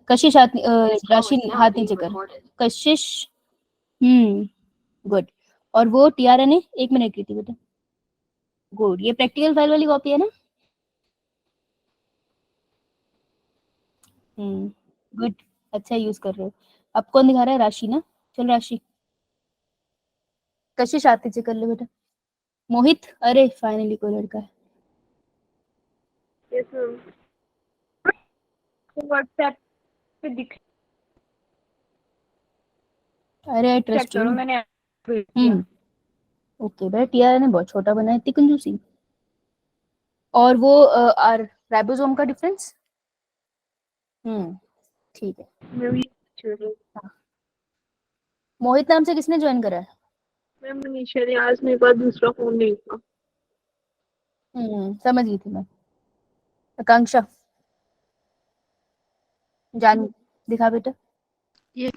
कशिश राशि हाथ नीचे कर, कशिश। गुड। और वो टीआरएनए, एक मिनट की थी बेटा। गुड, ये प्रैक्टिकल फाइल वाली कॉपी है ना? गुड, अच्छा यूज कर रहे हो। अब कौन दिखा रहा है? राशि ना। चल राशि, कशिश हाथ नीचे कर ले बेटा। मोहित, अरे फाइनली कोई लड़का है। यस मैम, व्हाट्सएप पे दिख अरे ट्रस्ट करो, मैंने भेज दिया। ओके बेटा, टीआरएनए बहुत छोटा बना है, इतनी कंजूसी। और वो राइबोसोम का डिफरेंस। ठीक है। मैं भी हाँ। मोहित नाम से किसने ज्वाइन करा है? मैम मनीषा ने, आज मेरे पास दूसरा फोन नहीं था। समझ गई थी मैं। आकांक्षा, जान दिखा बेटा। ये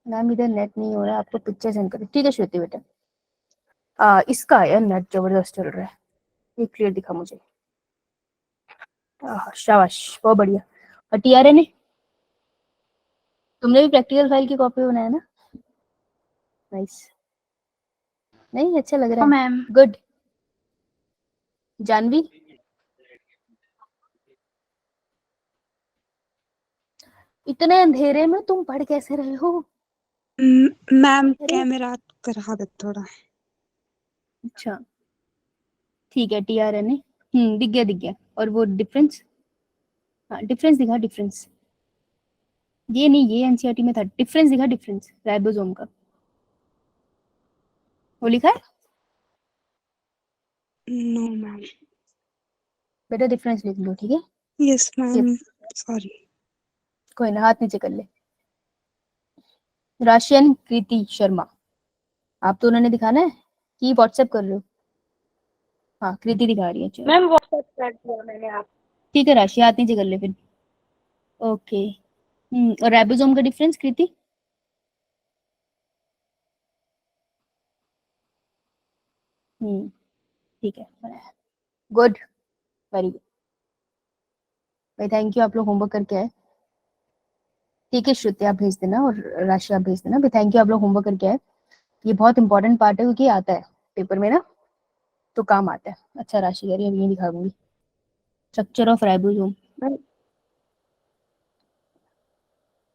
मैम इधर नेट नहीं हो रहा है, आपको पिक्चर सेंड करें। ठीक है श्वेति बेटा, इसका यार नेट जबरदस्त चल रहा है, ये क्लियर दिखा मुझे। शाबाश, बहुत बढ़िया। और टीआरएनए, तुमने भी प्रैक्टिकल फाइल की कॉपी बनाया ना? नाइस, नहीं अच्छा लग रहा है। Ma'am good. जानवी, इतने अंधेरे में तुम पढ़ कैसे रहे हो? मैम अरे कैमरा खराब है थोड़ा। अच्छा ठीक है, टीआरएनए दिख गया दिख गया। और वो डिफरेंस, हाँ डिफरेंस दिखा, डिफरेंस। ये नहीं, ये एनसीईआरटी में था। डिफरेंस दिखा, डिफरेंस राइबोसोम का। वो लिखा है नो मैम। बेटा, डिफरेंस लिख लो ठीक है। Yes ma'am, sorry. कोई ना, हाथ नीचे कर ले। राशियन कृति शर्मा, आप तो उन्होंने दिखाना है कि व्हाट्सएप कर रहे हो? हाँ कृति दिखा रही है, चलो मैम व्हाट्सएप कर दिया मैंने आप। ठीक है। राशि हाथ नीचे कर ले फिर। ओके। और राइबोसोम का डिफरेंस कृति? ठीक है, गुड, वेरी गुड भाई, थैंक यू। आप लोग होमवर्क करके आए। ठीक है श्रुति, आप भेज देना और राशि आप भेज देना भाई। थैंक यू, आप लोग होमवर्क करके आए। ये बहुत इंपॉर्टेंट पार्ट है क्योंकि आता है पेपर में ना, तो काम आता है। अच्छा राशि कह रही है, अब ये दिखा दूंगी स्ट्रक्चर ऑफ राइबोसोम।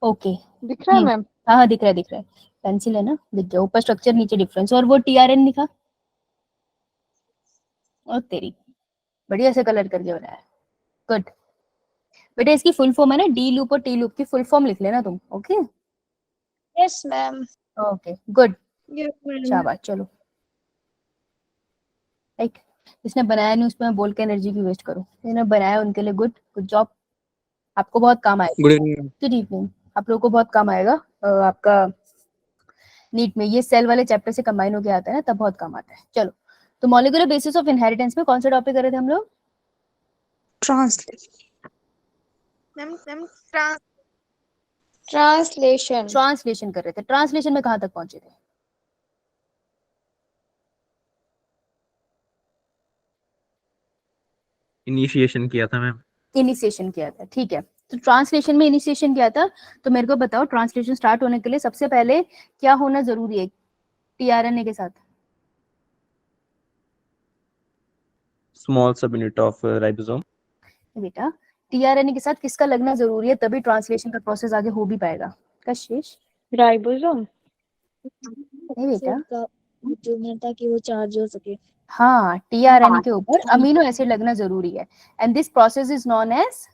ओके। दिख रहा है मैम? हाँ हाँ दिख रहा है, दिख रहा है। पेंसिल है ना, दिख गया। ऊपर स्ट्रक्चर, नीचे डिफरेंस। और वो टीआरएन दिखा, और तेरी बढ़िया से कलर करके बनाया है। गुड बेटा, इसकी फुल फॉर्म है ना, डी लूप और टी लूप की फुल फॉर्म लिख लेना तुम। Okay yes ma'am. Okay good, yes ma'am. शाबाश। चलो लाइक, इसने बनाया नहीं, उसमें बोल के एनर्जी की वेस्ट करो। इसने बनाया उनके लिए, गुड गुड जॉब। आपको बहुत काम आएगा। Good evening. Good evening. आप लोगों को बहुत काम आएगा आपका नीट में। ये सेल वाले चैप्टर से कंबाइन होके आता है ना, तब बहुत काम आता है। चलो, तो मॉलिक्यूलर बेसिस ऑफ इनहेरिटेंस में कौन सा टॉपिक कर रहे थे हम लोग? ट्रांसलेशन। Ma'am translation. ट्रांसलेशन कर रहे थे। ट्रांसलेशन में कहां तक पहुंचे थे? इनिशिएशन किया था मैम। इनिशिएशन किया था, ठीक है। तो ट्रांसलेशन में इनिशिएशन किया था, तो मेरे को बताओ ट्रांसलेशन स्टार्ट होने के लिए सबसे पहले क्या होना जरूरी है टीआरएनए के साथ? स्मॉल सब यूनिट ऑफ राइबोसोम। बेटा टीआरएनए के साथ किसका लगना जरूरी है, तभी ट्रांसलेशन का प्रोसेस आगे हो भी पाएगा। कशिश? राइबोसोम। नहीं बेटा, जो ताकि वो चार्ज हो सके। हाँ टीआरएनए के ऊपर अमीनो एसिड लगना जरूरी है, and this process is known as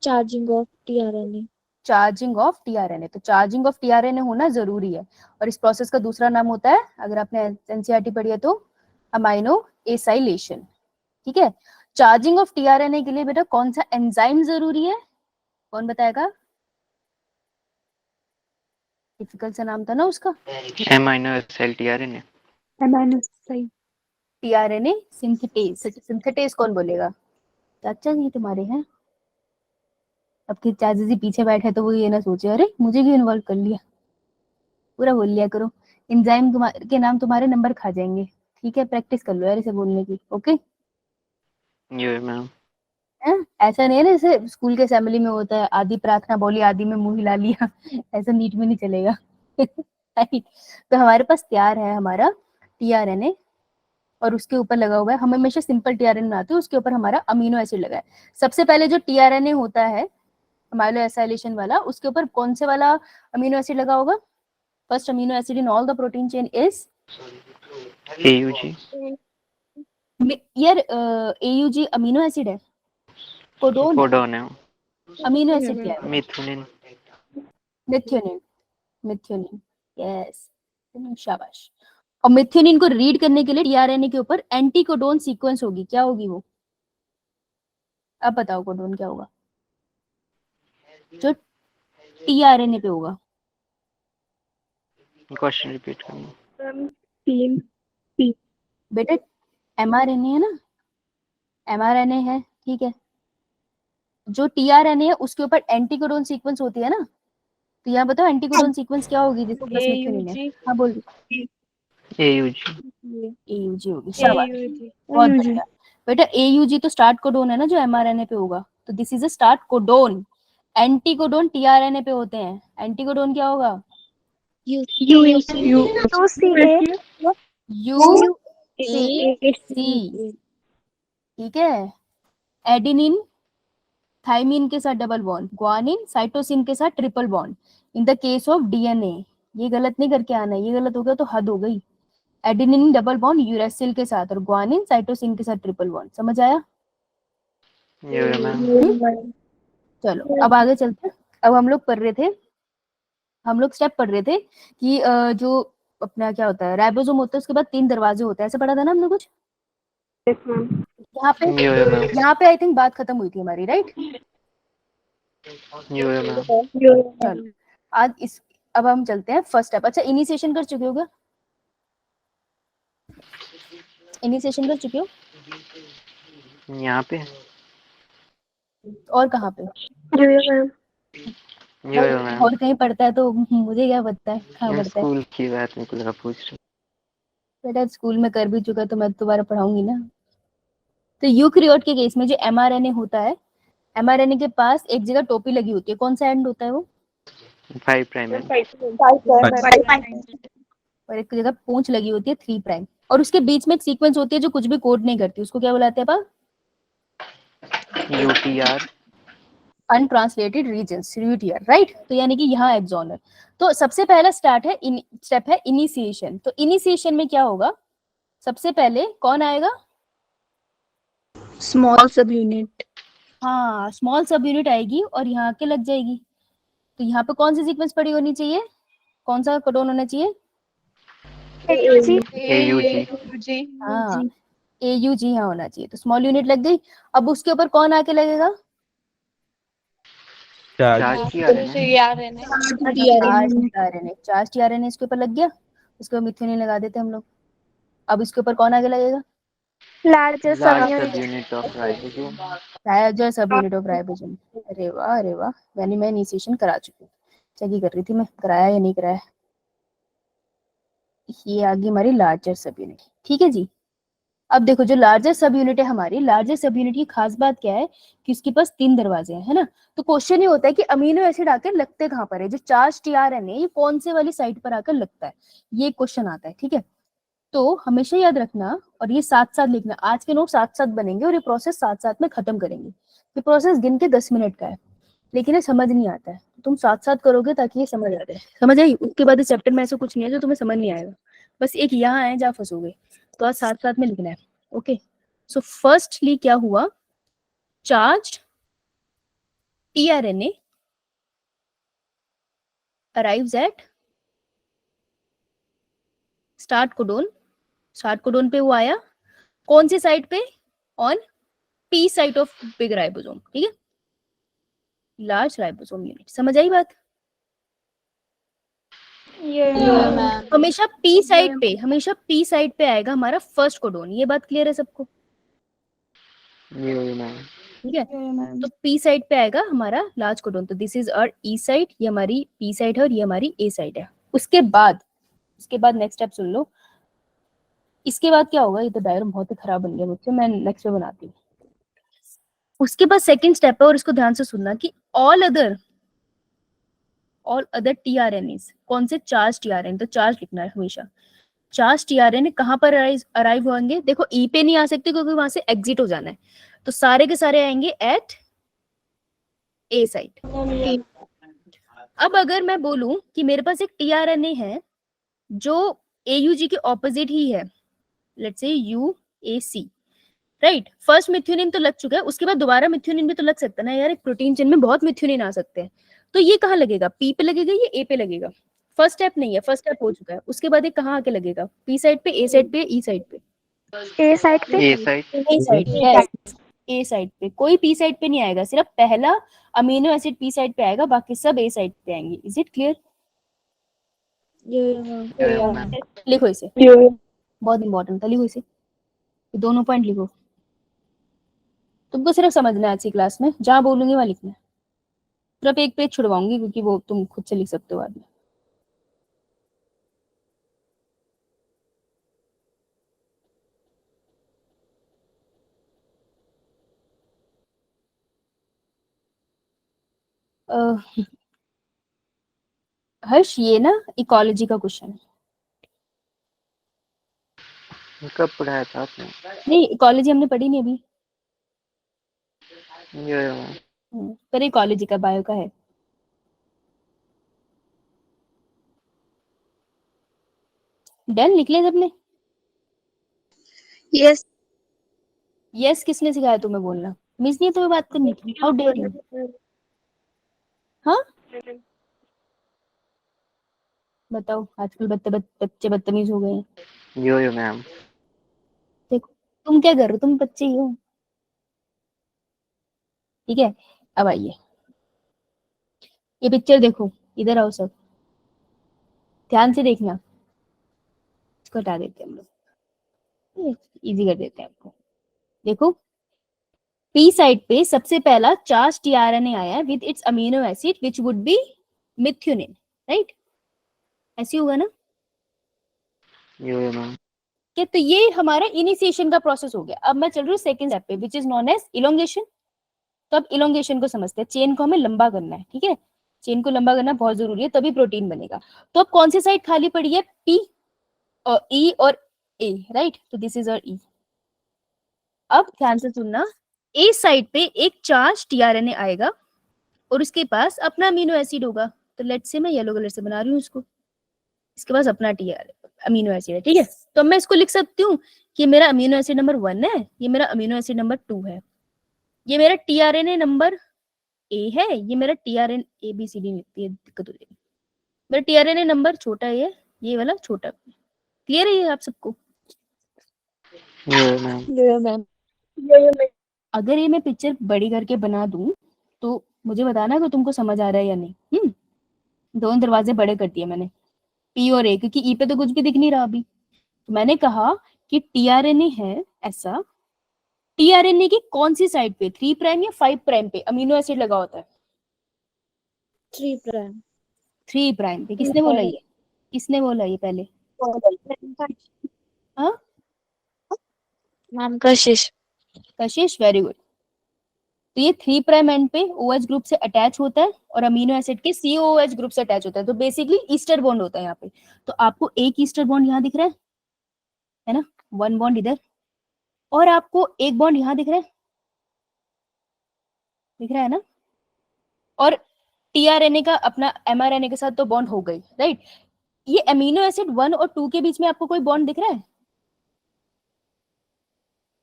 charging of tRNA. Charging of tRNA. तो चार्जिंग ऑफ टीआरएनए होना जरूरी है, और इस प्रोसेस का दूसरा नाम होता है, अगर आपने एनसीईआरटी पढ़ी है तो, अमाइनो एसाइलेशन। ठीक है। चार्जिंग ऑफ टीआरएनए के लिए बेटा कौन सा एंजाइम जरूरी है, कौन बताएगा? डिफिकल्ट सा नाम था ना उसका, amino acid tRNA. TRNA synthetase. Synthetase कौन बोलेगा? चाचा जी तुम्हारे हैं। अब कि चाचा जी पीछे बैठे तो वो ये ना सोचे अरे मुझे क्यों इन्वॉल्व कर लिया। पूरा बोल लिया करो, एंजाइम के नाम तुम्हारे नंबर खा जाएंगे। ठीक है, प्रैक्टिस कर लो यार इसे बोलने की। ओके ये मैम। हैं? ऐसा नहीं है ना जैसे स्कूल के असेंबली में होता है, आधी प्रार्थना बोली आधी में मुंह हिला लिया ऐसा नीट में नहीं चलेगा Right? तो हमारे पास तैयार है हमारा टीआरएनए और उसके ऊपर लगा हुआ है, हम हमेशा सिंपल टीआरएनए बनाते हैं, उसके ऊपर हमारा अमीनो एसिड लगा है। सबसे पहले जो टीआरएनए होता है अमाइलो एसाइलेशन वाला, उसके ऊपर कौन से वाला अमीनो एसिड लगा होगा? First amino acid in all the protein chain is AUG यार एयूजी अमीनो एसिड है, कोडोन कोडोन है अमीनो एसिड क्या है? मिथुनिन मिथ्योनिन, मिथ्योनिन, यस, शाबाश। और मिथ्योनिन को रीड करने के लिए टीआरएनए के ऊपर एंटी कोडोन सीक्वेंस होगी, क्या होगी वो? अब बताओ कोडोन क्या होगा जो टीआरएनए पे होगा? क्वेश्चन रिपीट करना मैम 3 बेटा एमआरएनए है ना, एमआरएनए है, ठीक है। जो टीआरएनए है उसके ऊपर एंटी कोडोन सीक्वेंस होती है ना, तो यहाँ बताओ एंटी कोडोन सीक्वेंस क्या होगी जिसके पास मिथ्योनिन है? हाँ बोल, AUG एयूजी होगी, शाबाश, AUG बहुत बढ़िया। बेटा एयूजी तो स्टार्ट कोडोन है ना जो एमआरएनए पे होगा, तो this is a start codon. Anti codon tRNA पे होते हैं, एंटी कोडोन क्या होगा? यूसी, ठीक है। एडेनिन थाइमिन के साथ डबल बॉन्ड, ग्वानिन साइटोसिन के साथ triple bond in the case of DNA. ये गलत नहीं करके आना है, ये गलत हो गया तो हद हो गई। एडेनिन डबल बॉन्ड यूरेसिल के साथ और ग्वानिन साइटोसिन के साथ ट्रिपल बॉन्ड, समझ आया? मैम चलो अब आगे चलते हैं। अब हम लोग पढ़ रहे थे, हम लोग स्टेप पढ़ रहे थे कि जो अपना क्या होता है राइबोसोम होता है, उसके बाद 3 दरवाजे होते हैं, ऐसे पढ़ा था ना हमने कुछ? यहाँ पे मैम यहाँ पे आई थिंक बात खत्म हुई थी हमारी, राइट? मैम चलो आज इस अब हम चलते हैं फर्स्ट स्टेप। अच्छा इनिशिएशन कर चुके हो क्या? इनिशिएशन कर चुके हो? यहाँ पे और कहाँ पे? मैम और कहीं पढ़ता है तो मुझे क्या पता है कहाँ पढ़ता है? स्कूल की बात मेरे को लगा पूछ रहे बेटा स्कूल में कर भी चुका तो मैं दोबारा पढ़ाऊंगी ना। तो यूकैरियोट के केस में जो एमआरएनए होता है, एमआरएनए के पास एक जगह टोपी लगी होती है, कौन सा एंड होता है वो? 5 प्राइम है और एक जगह पूंछ लगी होती है 3 प्राइम, और उसके बीच में एक सीक्वेंस होती है जो कुछ भी कोड नहीं करती, उसको क्या बुलाते हैं पा? UTR untranslated regions, UTR, right? तो यानी कि यहाँ एक्सॉन है। तो सबसे पहला स्टेप है इनिशिएशन। तो इनिशिएशन में क्या होगा? सबसे पहले कौन आएगा? स्मॉल सब यूनिट। हाँ स्मॉल सब यूनिट आएगी और यहाँ के लग जाएगी। तो यहाँ पे कौन सी सीक्वेंस पड़ी होनी चाहिए, कौन सा कोडोन होना चाहिए? AUG हाँ एयूजी यहाँ होना चाहिए, तो स्मॉल यूनिट लग गई। अब उसके ऊपर कौन आके लगेगा? चार्ज TRNA चार्ज टीआरएनए इसके ऊपर लग गया, उसके ऊपर मिथ्योनिन लगा देते हम लोग। अब इसके ऊपर कौन आगे लगेगा? लार्ज सब यूनिट ऑफ राइबोसोम लार्जर सब यूनिट ऑफ राइबोसोम। अरे वाह अरे वाह, यानी मैं इनिशिएशन करा चुकी हूँ, चेक ही कर रही थी मैं कराया या नहीं कराया। ये आ गई हमारी लार्जर सब यूनिट, ठीक है जी। अब देखो जो लार्जर सब यूनिट है हमारी, लार्जर सब यूनिट की खास बात क्या है कि उसके पास 3 दरवाजे हैं, है ना? तो क्वेश्चन ये होता है कि अमीनो एसिड आकर लगते कहाँ पर है, जो चार्ज टीआरएनए ये कौन से वाली साइट पर आकर लगता है, ये क्वेश्चन आता है, ठीक है? तो हमेशा याद रखना और ये साथ साथ लिखना, आज के नोट साथ साथ बनेंगे और ये प्रोसेस साथ साथ में खत्म करेंगे। ये प्रोसेस गिन के 10 मिनट का है, लेकिन ये समझ नहीं आता है, तुम साथ साथ करोगे ताकि ये समझ आ जाए। समझ आई? उसके बाद इस चैप्टर में ऐसा कुछ नहीं है जो तुम्हें समझ नहीं आएगा, बस एक यहाँ है जहाँ फंसोगे, तो आज साथ साथ में लिखना है। ओके सो फर्स्टली क्या हुआ, charge tRNA arrives eight start codon. Start codon पे वो आया, कौन सी साइट पे? On P site of big ribosome, ठीक है, लार्ज राइबोसोम यूनिट। समझ आई बात? हमेशा पी साइड पे आएगा हमारा फर्स्ट कोडोन, ये बात क्लियर है सबको? मैम ठीक है, तो पी साइड पे आएगा हमारा लार्ज कोडोन, तो this is our E side, ये हमारी पी साइड है और ये हमारी ए साइड है। उसके बाद नेक्स्ट स्टेप सुन लो, इसके बाद क्या होगा? ये तो डायग्राम बहुत ही खराब बन गया मुझसे, मैं नेक्स्ट में बनाती हूँ। उसके बाद सेकंड स्टेप है और इसको ध्यान से सुनना कि ऑल अदर टीआरएनएस, कौन से चार्ज टीआरएन, तो चार्ज लिखना है हमेशा। चार्ज टीआरएन कहाँ पर अराइव होंगे, देखो ई पे नहीं आ सकते क्योंकि वहां से एग्जिट हो जाना है, तो सारे के सारे आएंगे एट ए साइट। अब अगर मैं बोलूं कि मेरे पास एक टीआरएनए है जो एयूजी के ऑपोजिट ही है, let's say UAC, right, first methionine तो लग चुका है, उसके बाद दोबारा मिथ्योनिन भी तो लग सकता है ना यार, एक प्रोटीन चेन में बहुत मिथ्योनिन आ सकते हैं, तो ये कहाँ लगेगा, पी पे लगेगा या ए पे लगेगा, फर्स्ट स्टेप नहीं है, फर्स्ट स्टेप हो चुका है, उसके बाद ये कहाँ आके लगेगा, पी साइड पे, ए साइड पे, ई साइड पे, ए साइड पे, A side. A side, yes, A side पे, कोई पी साइड पे नहीं आएगा, सिर्फ पहला अमीनो एसिड पी साइड पे आएगा, बाकी सब ए साइड पे आएंगे। Is it clear? Yeah, ma'am. लिखो इसे, बहुत इंपॉर्टेंट था, लिखो इसे, ये दोनों पॉइंट लिखो, तुमको सिर्फ समझना है आज की क्लास में, जहां बोलूंगी वहां लिखना है, सिर्फ एक पेज छुड़वाऊंगी क्योंकि वो तुम खुद से लिख सकते हो बाद में। हर्ष, ये ना इकोलॉजी का क्वेश्चन है। कब पढ़ाया था आपने? नहीं, इकोलॉजी हमने पढ़ी नहीं अभी, Yeah, ma'am. पर इकोलॉजी का, बायो का है। डन, लिख लिया सबने? यस यस, किसने सिखाया तुम्हें बोलना? मिस नहीं है तुम्हें बात करने की? How dare you. हाँ, बताओ, आजकल बच्चे बदतमीज हो गए हैं। Yo, ma'am. देखो, तुम क्या कर रहे हो, तुम बच्चे ही हो, ठीक है। अब आइए, ये पिक्चर देखो, इधर आओ सब, ध्यान से देखना, इसको हटा देते हैं हम लोग, इजी कर देते हैं आपको। देखो, पी साइड पे सबसे पहला चार्ज टीआरएनए आया है with its amino acid which would be methionine, right, ऐसे होगा ना? Yo, ma'am. कि तो ये हमारा इनिशिएशन का प्रोसेस हो गया। अब मैं चल रही हूँ सेकंड स्टेप पे which is known as elongation. तो अब इलोंगेशन को समझते हैं, चेन को हमें लंबा करना है, ठीक है, चेन को लंबा करना बहुत जरूरी है, तभी प्रोटीन बनेगा। तो अब कौन सी साइड खाली पड़ी है, पी और ई और ए, राइट, तो दिस इज और ई। अब ध्यान से सुनना, ए साइड पे एक चार्ज टीआरएनए आएगा और उसके पास अपना अमीनो एसिड होगा, तो लेट्स से मैं येलो कलर से बना रही हूँ इसको, इसके पास अपना टीआर अमीनो एसिड है, ठीक है। तो मैं इसको लिख सकती हूँ कि मेरा अमीनो एसिड नंबर 1 है, ये मेरा अमीनो एसिड नंबर 2 है, ये मेरा टीआरएनए नंबर ए है, ये मेरा tRNA B C D में दिक्कत हो जाएगी, मेरा टीआरएनए नंबर छोटा है, ये वाला छोटा। क्लियर है ये आप सबको? Yo, ma'am. अगर ये मैं पिक्चर बड़ी करके बना दूं तो मुझे बताना कि तुमको समझ आ रहा है या नहीं। दोनों दरवाजे बड़े कर दिए मैंने, पी और ए, क्योंकि ई पे तो कुछ भी दिख नहीं रहा अभी। तो मैंने कहा कि टीआरएनए है ऐसा, टीआरएनए की कौन सी साइड पे, 3 प्राइम या 5 प्राइम पे अमीनो एसिड लगा होता है? 3 प्राइम। 3 प्राइम पे। किसने बोला ये, किसने बोला ये पहले? हाँ, मैम कशिश। कशिश, वेरी गुड। तो ये 3 प्राइम एंड पे OH ग्रुप से अटैच होता है और अमीनो एसिड के COOH ग्रुप से अटैच होता है, तो बेसिकली ईस्टर बॉन्ड होता है यहाँ पे। तो आपको एक ईस्टर बॉन्ड यहाँ दिख रहा है ना, 1 बॉन्ड इधर, और आपको एक बॉन्ड यहाँ दिख रहा है ना, और टीआरएनए का अपना एमआरएनए के साथ तो बॉन्ड हो गई, राइट। ये अमीनो एसिड 1 और 2 के बीच में आपको कोई बॉन्ड दिख रहा है?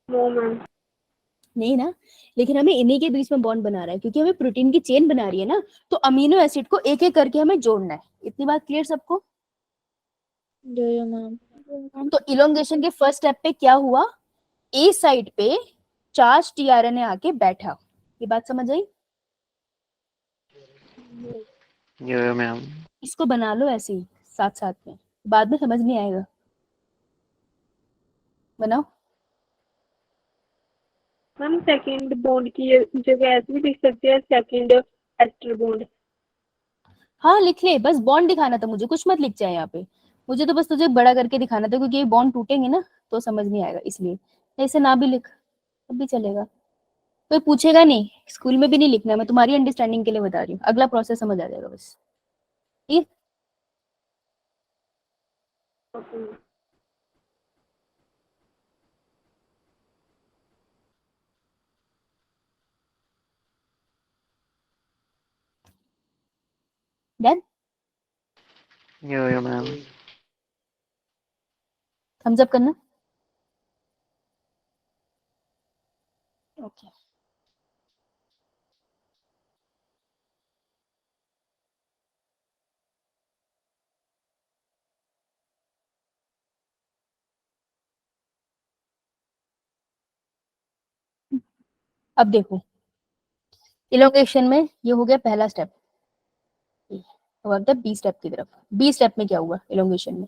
No ma'am. नहीं ना, लेकिन हमें इन्हीं के बीच में बॉन्ड बना रहा है क्योंकि हमें प्रोटीन की चेन बना रही है ना, तो अमीनो एसिड को एक एक करके हमें जोड़ना है। इतनी बात क्लियर सबको? यो मैम। तो इलोंगेशन के फर्स्ट स्टेप पे क्या हुआ, ए साइड पे चार्ज टीआरएनए आके बैठा, ये बात समझ आई? Yo, ma'am. इसको बना लो ऐसे ही साथ साथ में, बाद में समझ नहीं आएगा। बनाओ। मैम सेकंड बॉन्ड की जगह ऐसे भी लिख सकते हैं, सेकंड एस्टर बॉन्ड। हाँ लिख ले, बस बॉन्ड दिखाना था मुझे, कुछ मत लिख जाए यहाँ पे, मुझे तो बस तुझे बड़ा करके दिखाना था क्योंकि ये बॉन्ड टूटेंगे ना तो समझ नहीं आएगा, इसलिए ऐसे ना भी लिख, तब भी चलेगा। कोई पूछेगा नहीं, स्कूल में भी नहीं लिखना, मैं तुम्हारी अंडरस्टैंडिंग के लिए बता रही हूँ, अगला प्रोसेस समझ आ जाएगा बस। ठीक, Okay. Done. Yeah, ma'am. Thumbs up करना। ओके, अब देखो इलोंगेशन में ये हो गया पहला स्टेप। अब आता है बी स्टेप की तरफ। बी स्टेप में क्या हुआ इलोंगेशन में,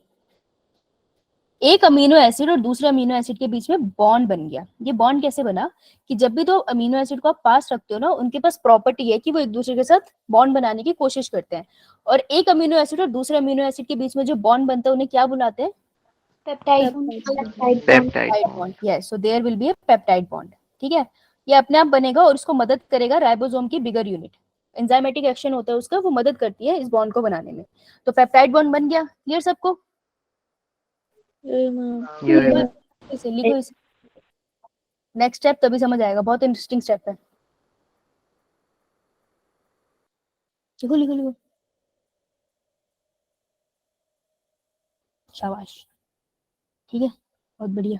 एक अमीनो एसिड और दूसरे अमीनो एसिड के बीच में बॉन्ड बन गया। ये बॉन्ड कैसे बना कि जब भी दो अमीनो एसिड को आप पास रखते हो ना, उनके पास प्रॉपर्टी है कि वो एक दूसरे के साथ बॉन्ड बनाने की कोशिश करते हैं। और एक अमीनो एसिड और दूसरे अमीनो एसिड के बीच में जो बॉन्ड बनता है उन्हें क्या बुलाते हैं? Peptide bond. Peptide bond. Yes, so there will be a peptide bond. ठीक है, ये अपने आप बनेगा और उसको मदद करेगा राइबोसोम की बिगर यूनिट। एंजाइमेटिक एक्शन होता है उसका, वो मदद करती है इस बॉन्ड को बनाने में। तो पेप्टाइड बॉन्ड बन गया। क्लियर सबको? Yeah, ma'am. Yeah, लिखो ma'am. इसे, लिखो इसे। नेक्स्ट स्टेप तभी समझ आएगा, बहुत इंटरेस्टिंग स्टेप है। लिखो लिखो लिखो। शाबाश, ठीक है, बहुत बढ़िया।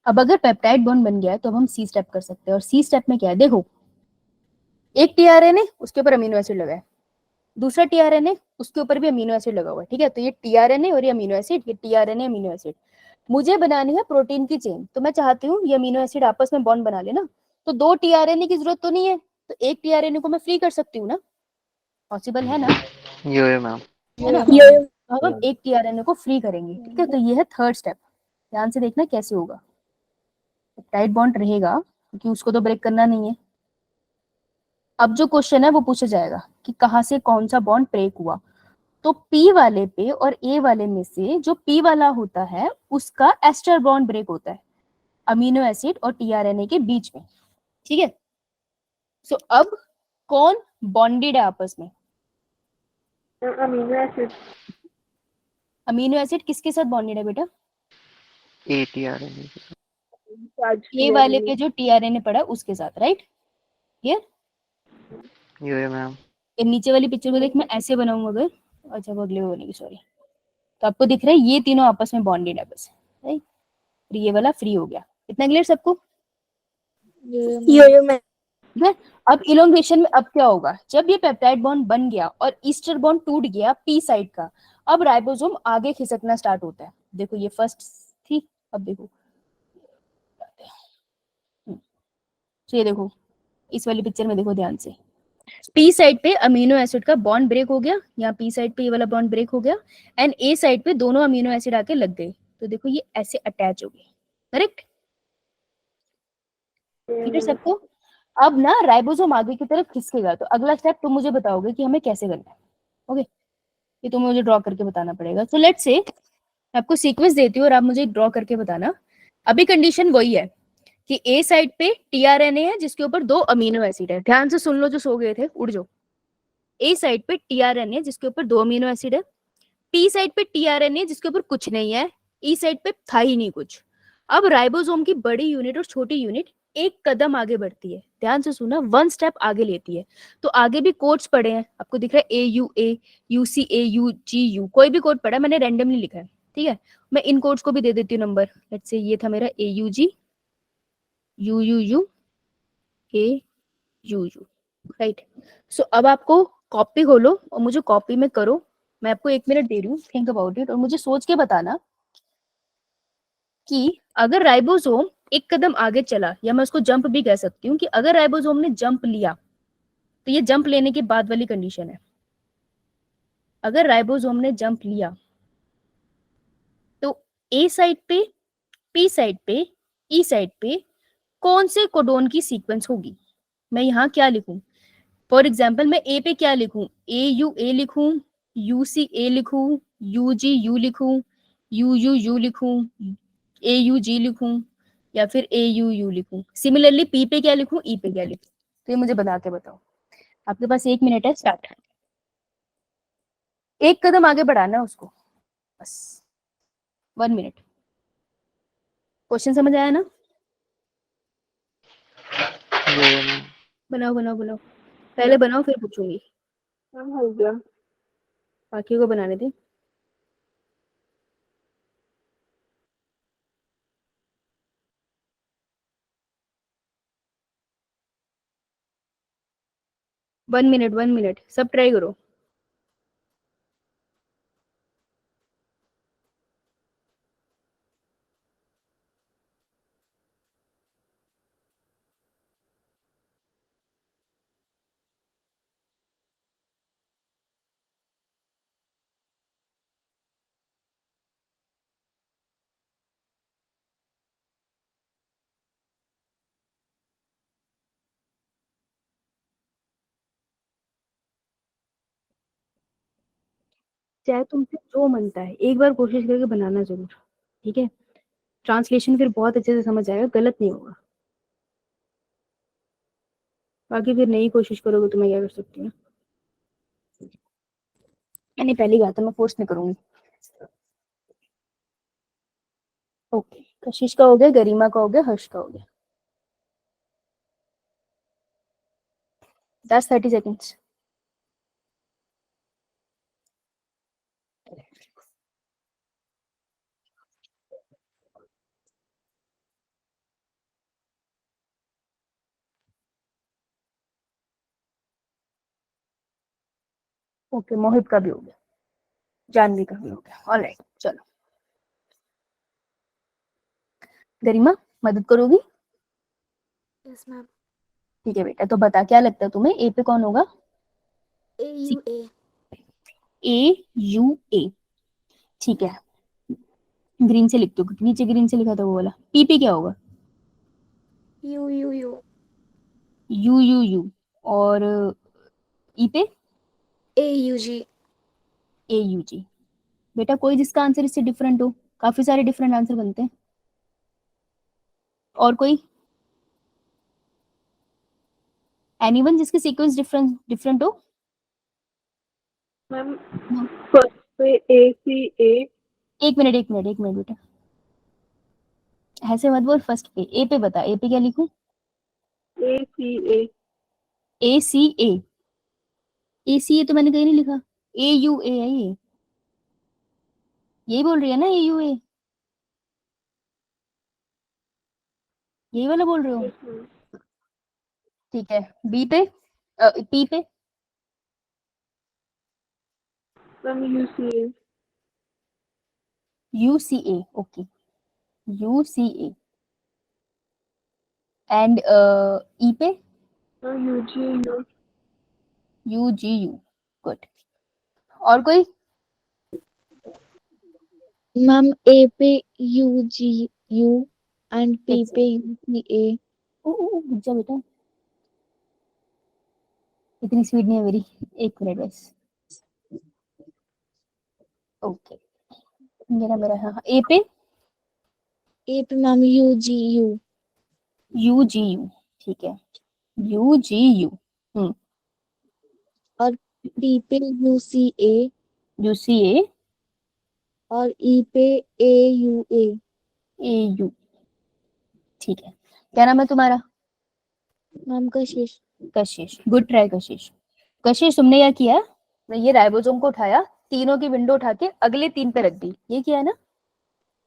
अब अगर पेप्टाइड बॉन्ड बन गया है तो अब हम सी स्टेप कर सकते हैं। और सी स्टेप में क्या है, देखो एक टीआरएनए उसके ऊपर अमीनो एसिड लगा है, दूसरा टीआरएनए उसके ऊपर भी अमीनो एसिड लगा हुआ है। ठीक है, तो ये टीआरएनए और ये अमीनो एसिड, ये टीआरएनए अमीनो एसिड। मुझे बनानी है प्रोटीन की चेन, तो मैं चाहती हूँ ये अमीनो एसिड आपस में बॉन्ड बना लेना। तो दो टीआरएनए की जरूरत तो नहीं है, तो एक टीआरएनए को मैं फ्री कर सकती हूँ ना, पॉसिबल है ना? Yeah, ma'am. है ना? Yeah. अब हम एक टीआरएनए को फ्री करेंगे। ठीक है, तो ये है थर्ड स्टेप। ध्यान से देखना कैसे होगा। पेप्टाइड बॉन्ड रहेगा क्योंकि उसको तो ब्रेक करना नहीं है। अब जो क्वेश्चन है वो पूछा जाएगा कि कहाँ से कौन सा बॉन्ड ब्रेक हुआ। तो पी वाले पे और ए वाले में से जो पी वाला होता है उसका एस्टर बॉन्ड ब्रेक होता है अमीनो एसिड और टीआरएनए के बीच में। ठीक है, सो अब कौन बॉन्डेड है आपस में? Amino acid. अमीनो एसिड किसके साथ बॉन्डेड है बेटा? ATRNA. Charged ए वाले DNA. पे जो टीआरएनए पड़ा है उसके साथ, राइट? ये Yeah, ma'am. नीचे वाली पिक्चर को देख, मैं ऐसे बनाऊंगा अगर, अच्छा वो अगले बनेगी, सॉरी। तो आपको दिख रहा है ये तीनों आपस में बॉन्डेड है बस, राइट? ये वाला फ्री हो गया। इतना क्लियर सबको? Yeah, ma'am. ठीक है, अब इलोंगेशन में अब क्या होगा, जब ये पेप्टाइड बॉन्ड बन गया और ईस्टर बॉन्ड टूट गया पी साइड का, अब राइबोसोम आगे खिसकना स्टार्ट होता है। देखो ये फर्स्ट थी, अब देखो तो ये देखो इस वाली पिक्चर में देखो ध्यान से, पी साइड पे अमीनो एसिड का बॉन्ड ब्रेक हो गया, यहाँ पी साइड पे ये वाला बॉन्ड ब्रेक हो गया, एंड ए साइड पे दोनों अमीनो एसिड आके लग गए। तो देखो ये ऐसे अटैच हो गए, करेक्ट? क्लियर सबको? अब ना राइबोसोम आगे की तरफ खिसकेगा, तो अगला स्टेप तुम मुझे बताओगे कि हमें कैसे करना है। ओके, ये तुम्हें मुझे ड्रॉ करके बताना पड़ेगा। सो लेट्स से मैं आपको सीक्वेंस देती हूँ और आप मुझे ड्रॉ करके बताना। अभी कंडीशन वही है कि ए साइड पे टीआरएनए है जिसके ऊपर दो अमीनो एसिड है। ध्यान से सुन लो, जो सो गए थे उड़ जाओ। ए साइड पे टीआरएनए जिसके ऊपर दो अमीनो एसिड है, पी साइड पे टीआरएनए जिसके ऊपर कुछ नहीं है, ई साइड पे था ही नहीं कुछ। अब राइबोसोम की बड़ी यूनिट और छोटी यूनिट एक कदम आगे बढ़ती है। ध्यान से सुना, वन स्टेप आगे लेती है। तो आगे भी कोड्स पड़े हैं, आपको दिख रहा है A U C A U G U, कोई भी कोड पड़ा है, मैंने रैंडमली लिखा है। ठीक है, मैं इन कोड्स को भी दे देती हूँ नंबर। लेट्स से ये था मेरा A U G U U U A U U, right? So अब आपको कॉपी खोलो और मुझे कॉपी में करो। मैं आपको 1 मिनट दे रही हूँ, थिंक अबाउट इट, और मुझे सोच के बताना कि अगर राइबोसोम एक कदम आगे चला, या मैं उसको जंप भी कह सकती हूँ कि अगर राइबोसोम ने जंप लिया, तो ये जंप लेने के बाद वाली कंडीशन है। अगर राइबोसोम ने जंप लिया तो ए साइड पे, पी साइड पे, ई साइड पे कौन से कोडोन की सीक्वेंस होगी? मैं यहाँ क्या लिखूं? फॉर एग्जाम्पल मैं ए पे क्या लिखूं? ए यू ए लिखूं, UCA लिखूं, UGU लिखूं, UUU लिखूं, AUG लिखूं, या फिर AUU लिखूं? सिमिलरली P पे क्या लिखूं, E पे क्या लिखूं? तो ये मुझे बता के बताओ। आपके पास 1 मिनट है, स्टार्ट। एक कदम आगे बढ़ाना है उसको, बस 1 मिनट। क्वेश्चन समझ आया ना? Yeah, ma'am. बनाओ बनाओ बनाओ, पहले बनाओ फिर पूछूंगी, मैम हो गया। बाकी को बनाने दे। वन मिनट सब ट्राई करो। चाहे तुमसे जो मनता है, एक बार कोशिश करके बनाना जरूर, ठीक है? ट्रांसलेशन फिर बहुत अच्छे से समझ आएगा, गलत नहीं होगा। बाकी फिर नई कोशिश करोगे तो मैं क्या कर सकती हूँ? मैंने पहले कहा था, मैं फोर्स नहीं करूंगी। ओके, कशिश का हो गया, गरिमा का हो गया, हर्ष का हो गया। 30 सेकेंड्स। ओके, मोहित का भी हो गया, जानवी का भी हो गया। ऑलराइट, चलो गरिमा मदद करोगी? Yes ma'am. ठीक है बेटा, तो बता क्या लगता है तुम्हें, ए पे कौन होगा? AUA। AUA, ठीक है। ग्रीन से लिख दो, क्योंकि नीचे ग्रीन से लिखा था वो वाला। पी पे क्या होगा? UUU। UUU। और ई पे? AUG। AUG। बेटा कोई जिसका आंसर इससे डिफरेंट हो, काफी सारे डिफरेंट आंसर बनते हैं। और कोई? एनीवन जिसके सीक्वेंस डिफरेंट हो? मैम फर्स्ट पे ACA। एक मिनट बेटा, ऐसे मत बोल। फर्स्ट पे, ए पे बता, ए पे क्या लिखूं? ACA। ACA। ACA तो मैंने कहीं नहीं लिखा, AUA है ये। यही बोल रही है ना, AUA? यही वाला बोल रहे हो? ठीक है। बी पे, पी पे? Ma'am UCA। UCA, okay, UCA। And E पे? Ma'am UGU। UGU, good. और कोई? मैम A पे UGU एंड P एक पे UCA। रुक जा बेटा, इतनी स्पीड नहीं है मेरी। एक मिनट बस। ओके, मेरा हाँ, ए पे? A पे मैम UGU। UGU, ठीक है, UGU। और P पे UCA UCA। और E पे AUA। AU, ठीक है। क्या नाम है तुम्हारा? मैम कशिश। कशिश, गुड ट्राई कशिश। कशिश, तुमने क्या किया? ये राइबोसोम को उठाया, तीनों की विंडो उठा के अगले 3 पे रख दी, ये किया है ना?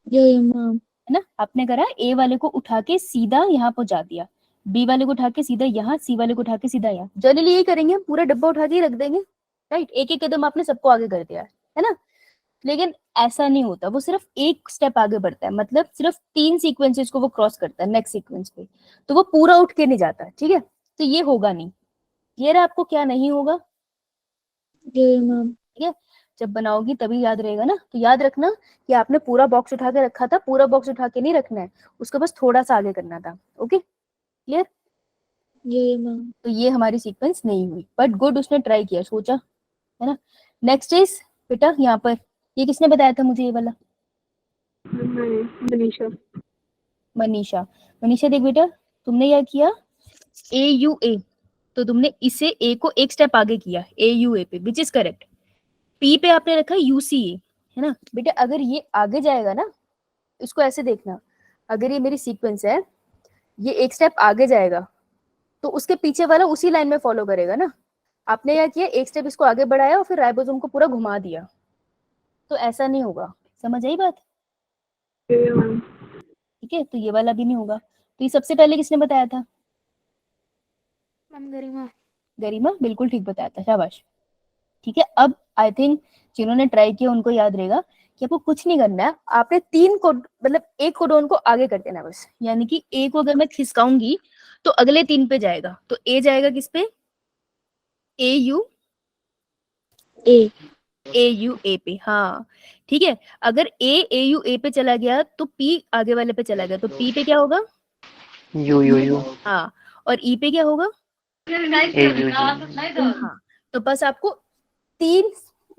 यो मैम। है ना? आपने करा ए वाले को उठा के सीधा यहाँ पहुंचा दिया, बी वाले को उठा के सीधा यहाँ, सी वाले को उठा के सीधा यहाँ। जनरली यही करेंगे हम, पूरा डब्बा उठा के ही रख देंगे, राइट? एक एक कदम आपने सबको आगे कर दिया है ना? लेकिन ऐसा नहीं होता, वो सिर्फ एक स्टेप आगे बढ़ता है, मतलब सिर्फ 3 सीक्वेंसेस को वो क्रॉस करता है नेक्स्ट सीक्वेंस पे, तो वो पूरा उठ के नहीं जाता, ठीक है? तो ये होगा नहीं। ये रहा आपको क्या नहीं होगा, यो मैम। ठीक है? जब बनाओगी तभी याद रहेगा ना। तो याद रखना कि आपने पूरा बॉक्स उठा के रखा था, पूरा बॉक्स उठा के नहीं रखना है, उसको बस थोड़ा सा आगे करना था। Okay, clear? Yo ma'am. तो ये हमारी सीक्वेंस नहीं हुई, बट गुड, उसने ट्राई किया, सोचा है ना। नेक्स्ट इज बेटा यहाँ पर, ये किसने बताया था मुझे ये वाला? मनीषा। मनीषा। मनीषा देख बेटा, तुमने क्या किया, ए यू ए, तो तुमने इसे ए को एक स्टेप आगे किया, ए यू ए पे, विच इज करेक्ट। पी पे आपने रखा यू सी ए, है ना बेटा। अगर ये आगे जाएगा ना, इसको ऐसे देखना, अगर ये मेरी सीक्वेंस है, ये एक स्टेप आगे जाएगा तो उसके पीछे वाला उसी लाइन में फॉलो करेगा ना। आपने क्या किया, एक स्टेप इसको आगे बढ़ाया और फिर राइबोसोम को पूरा घुमा दिया, तो ऐसा नहीं होगा। समझ आई बात? ठीक है, तो ये वाला भी नहीं होगा। तो ये सबसे पहले किसने बताया था? मैम गरिमा। गरिमा, बिल्कुल ठीक बताया था, शाबाश। ठीक है, अब आई थिंक जिन्होंने ट्राई किया उनको याद रहेगा कि आपको कुछ नहीं करना है, आपने 3 कोड मतलब एक कोडोन को आगे कर देना बस। यानी कि ए को अगर मैं खिसकाऊंगी तो अगले 3 पे जाएगा, तो ए जाएगा किस पे, ए यू ए ए पे। हाँ ठीक है, अगर ए यू ए पे चला गया तो पी आगे वाले पे चला गया, तो पी पे क्या होगा, U. हाँ, और ई पे क्या होगा, AUG. हाँ। तो बस आपको 3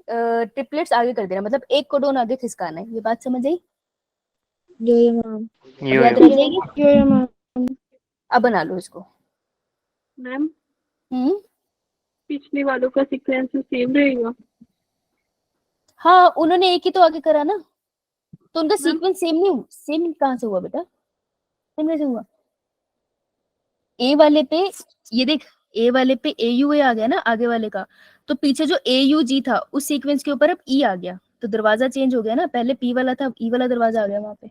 ट्रिपलेट्स आगे कर देना, मतलब एक कोडोन आगे खिसकाना है। ये बात समझ आई? ये मैम। U. याद रह जाएगी। अब बना लो इसको। मैम हम्म, पिछले वालों का सीक्वेंस सेम रहेगा। हाँ उन्होंने एक ही तो आगे करा ना, तो उनका सीक्वेंस सेम नहीं, सेम कहाँ से हुआ बेटा, सेम कैसे हुआ? ए वाले पे, ये देख, ए वाले पे ए यू ए आ गया ना आगे वाले का, तो पीछे जो ए यू जी था उस सीक्वेंस के ऊपर अब ई आ गया, तो दरवाजा चेंज हो गया ना, पहले पी वाला था, ई वाला दरवाजा आ गया वहां पे।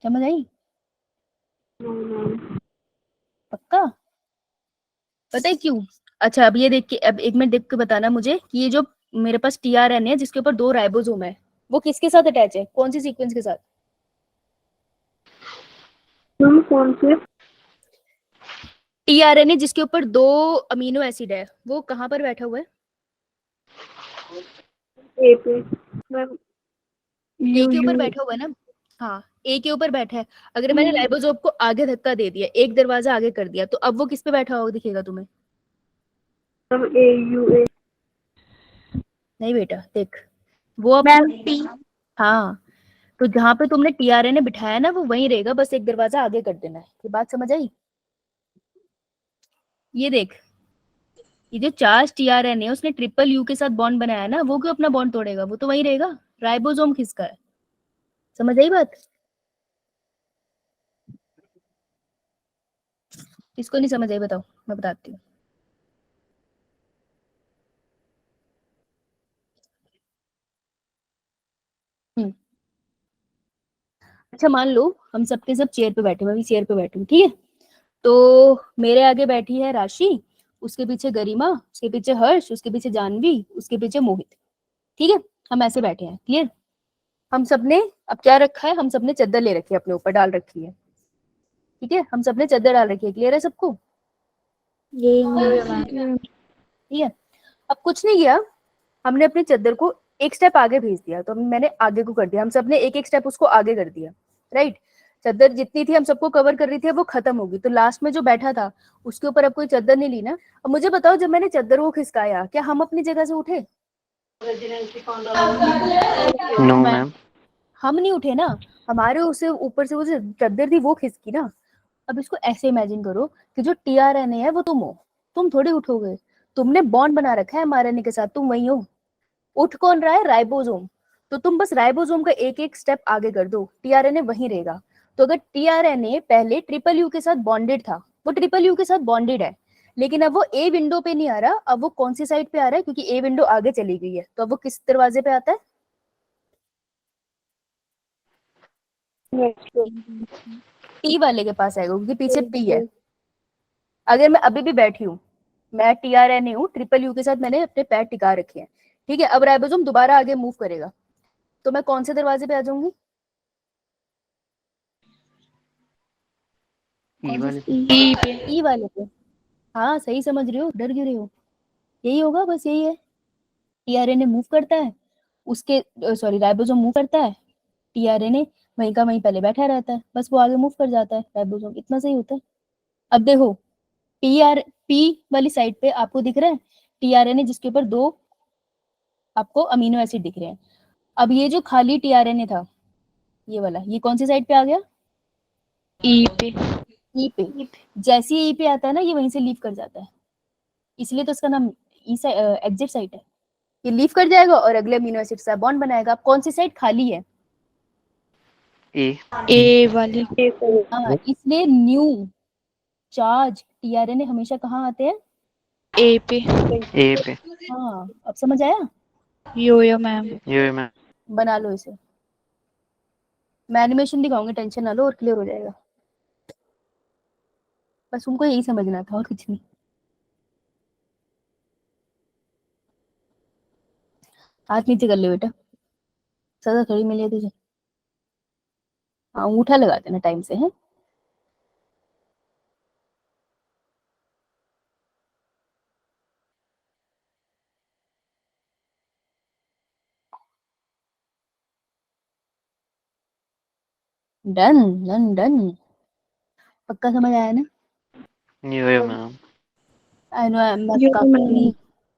समझ आई? पक्का? पता है क्यों? अच्छा अब ये देख के, अब एक मिनट देख के बताना मुझे कि ये जो मेरे पास टीआरएनए है जिसके ऊपर 2 राइबोसोम है, वो किसके साथ अटैच है, कौन सी सीक्वेंस के साथ? मैम कौन से? टीआरएनए जिसके ऊपर 2 अमीनो एसिड है, वो कहाँ पर बैठा हुआ है? ए पे। मैम ए के ऊपर बैठा हुआ है ना, हाँ ए के ऊपर बैठा है। अगर मैंने राइबोसोम को आगे धक्का दे दिया, एक दरवाजा आगे कर दिया, तो अब वो किस पे बैठा हुआ दिखेगा तुम्हें? AUA। नहीं बेटा देख, वो अब मैम पी। हाँ, तो जहां पे तुमने टीआरएनए बिठाया ना वो वहीं रहेगा, बस एक दरवाजा आगे कर देना है। ये बात समझ आई? ये देख, ये जो चार्ज टीआरएनए है उसने ट्रिपल यू के साथ बॉन्ड बनाया ना, वो क्यों अपना बॉन्ड तोड़ेगा, वो तो वहीं रहेगा। राइबोसोम किसका है? समझ आई बात? इसको नहीं समझ आई बताओ, मैं बताती हूँ। अच्छा मान लो हम सबके सब चेयर पे बैठे, मैं भी चेयर पे बैठी हूँ, ठीक है। तो मेरे आगे बैठी है राशि, उसके पीछे गरिमा, उसके पीछे हर्ष, उसके पीछे जानवी, उसके पीछे मोहित, ठीक है। हम ऐसे बैठे हैं, क्लियर? हम सबने अब क्या रखा है, हम सबने चादर ले रखी है अपने ऊपर, डाल रखी है, ठीक है। हम सबने चादर डाल रखी है, क्लियर है सबको? ये मैम। ठीक है, अब कुछ नहीं किया, हमने अपनी चादर को एक स्टेप आगे भेज दिया, तो मैंने आगे को कर दिया, हम सबने एक एक स्टेप उसको आगे कर दिया, राइट। चादर जितनी थी हम सबको कवर कर रही थी, अब वो खत्म होगी, तो लास्ट में जो बैठा था उसके ऊपर अब कोई चादर नहीं ली ना। अब मुझे बताओ, जब मैंने चादर को खिसकाया, क्या हम अपनी जगह से उठे? No, ma'am. हम नहीं उठे ना, हमारे उसे ऊपर से वो जो चादर थी वो खिसकी ना। अब इसको ऐसे इमेजिन करो कि जो टीआरएनए है वो तुम हो, तुम थोड़ी उठोगे, तुमने बॉन्ड बना रखा है एमआरएनए के साथ, तुम वही हो। उठ कौन रहा है? राइबोसोम। तो तुम बस राइबोसोम का एक एक स्टेप आगे कर दो, टीआरएनए वहीं रहेगा। तो अगर टीआरएनए पहले ट्रिपल यू के साथ बॉन्डेड था, वो ट्रिपल यू के साथ बॉन्डेड है, लेकिन अब वो ए विंडो पे नहीं आ रहा, अब वो कौन सी साइड पे आ रहा है, क्योंकि ए विंडो आगे चली गई है, तो अब वो किस दरवाजे पे आता है? टी वाले के पास आएगा, क्योंकि पीछे पी है। अगर मैं अभी भी बैठी हूँ, मैं टीआरएनए हूँ, ट्रिपल यू के साथ मैंने अपने पैर टिका रखे हैं, ठीक है। अब राइबोसोम दोबारा आगे मूव करेगा, तो मैं कौन से दरवाजे पे आ जाऊंगी? ई वाले पे। हाँ सही समझ रहे हो, डर क्यों रहे हो? यही होगा, बस यही है। टीआरएनए मूव करता है, उसके सॉरी राइबोसोम मूव करता है, टीआरएनए वहीं का वहीं पहले बैठा रहता है, बस वो आगे मूव कर जाता है, राइबोसोम, इतना सही होता है। अब देखो, पी वाली साइड पे आपको दिख रहा है टीआरएनए जिसके ऊपर 2 आपको अमीनो एसिड दिख रहे हैं। अब ये जो खाली टीआरएनए था, ये वाला, ये कौन सी साइड पे आ गया? ई पे। ई पे। जैसे ही ई पे आता है ना, ये वहीं से लीव कर जाता है, इसलिए तो इसका नाम एग्जिट साइट है। ये लीव कर जाएगा और अगले अमीनो एसिड से बॉन्ड बनाएगा। अब कौन सी साइड खाली है? ए वाली। हाँ, इसलिए न्यू चार्ज टीआरएनए हमेशा कहाँ आते हैं? ए पे। ए पे। हाँ, अब समझ आया? Yo ma'am. ये मैं बना लो इसे, मैं एनिमेशन दिखाऊंगी, टेंशन ना लो और क्लियर हो जाएगा। बस तुमको यही समझना था और कुछ नहीं। हाथ नीचे कर ले बेटा, सजा थोड़ी मिली है तुझे। हाँ, अंगूठा लगा देना टाइम से है। Done done done. पक्का समझ आया ना? ये मैम आई नो मैं काफी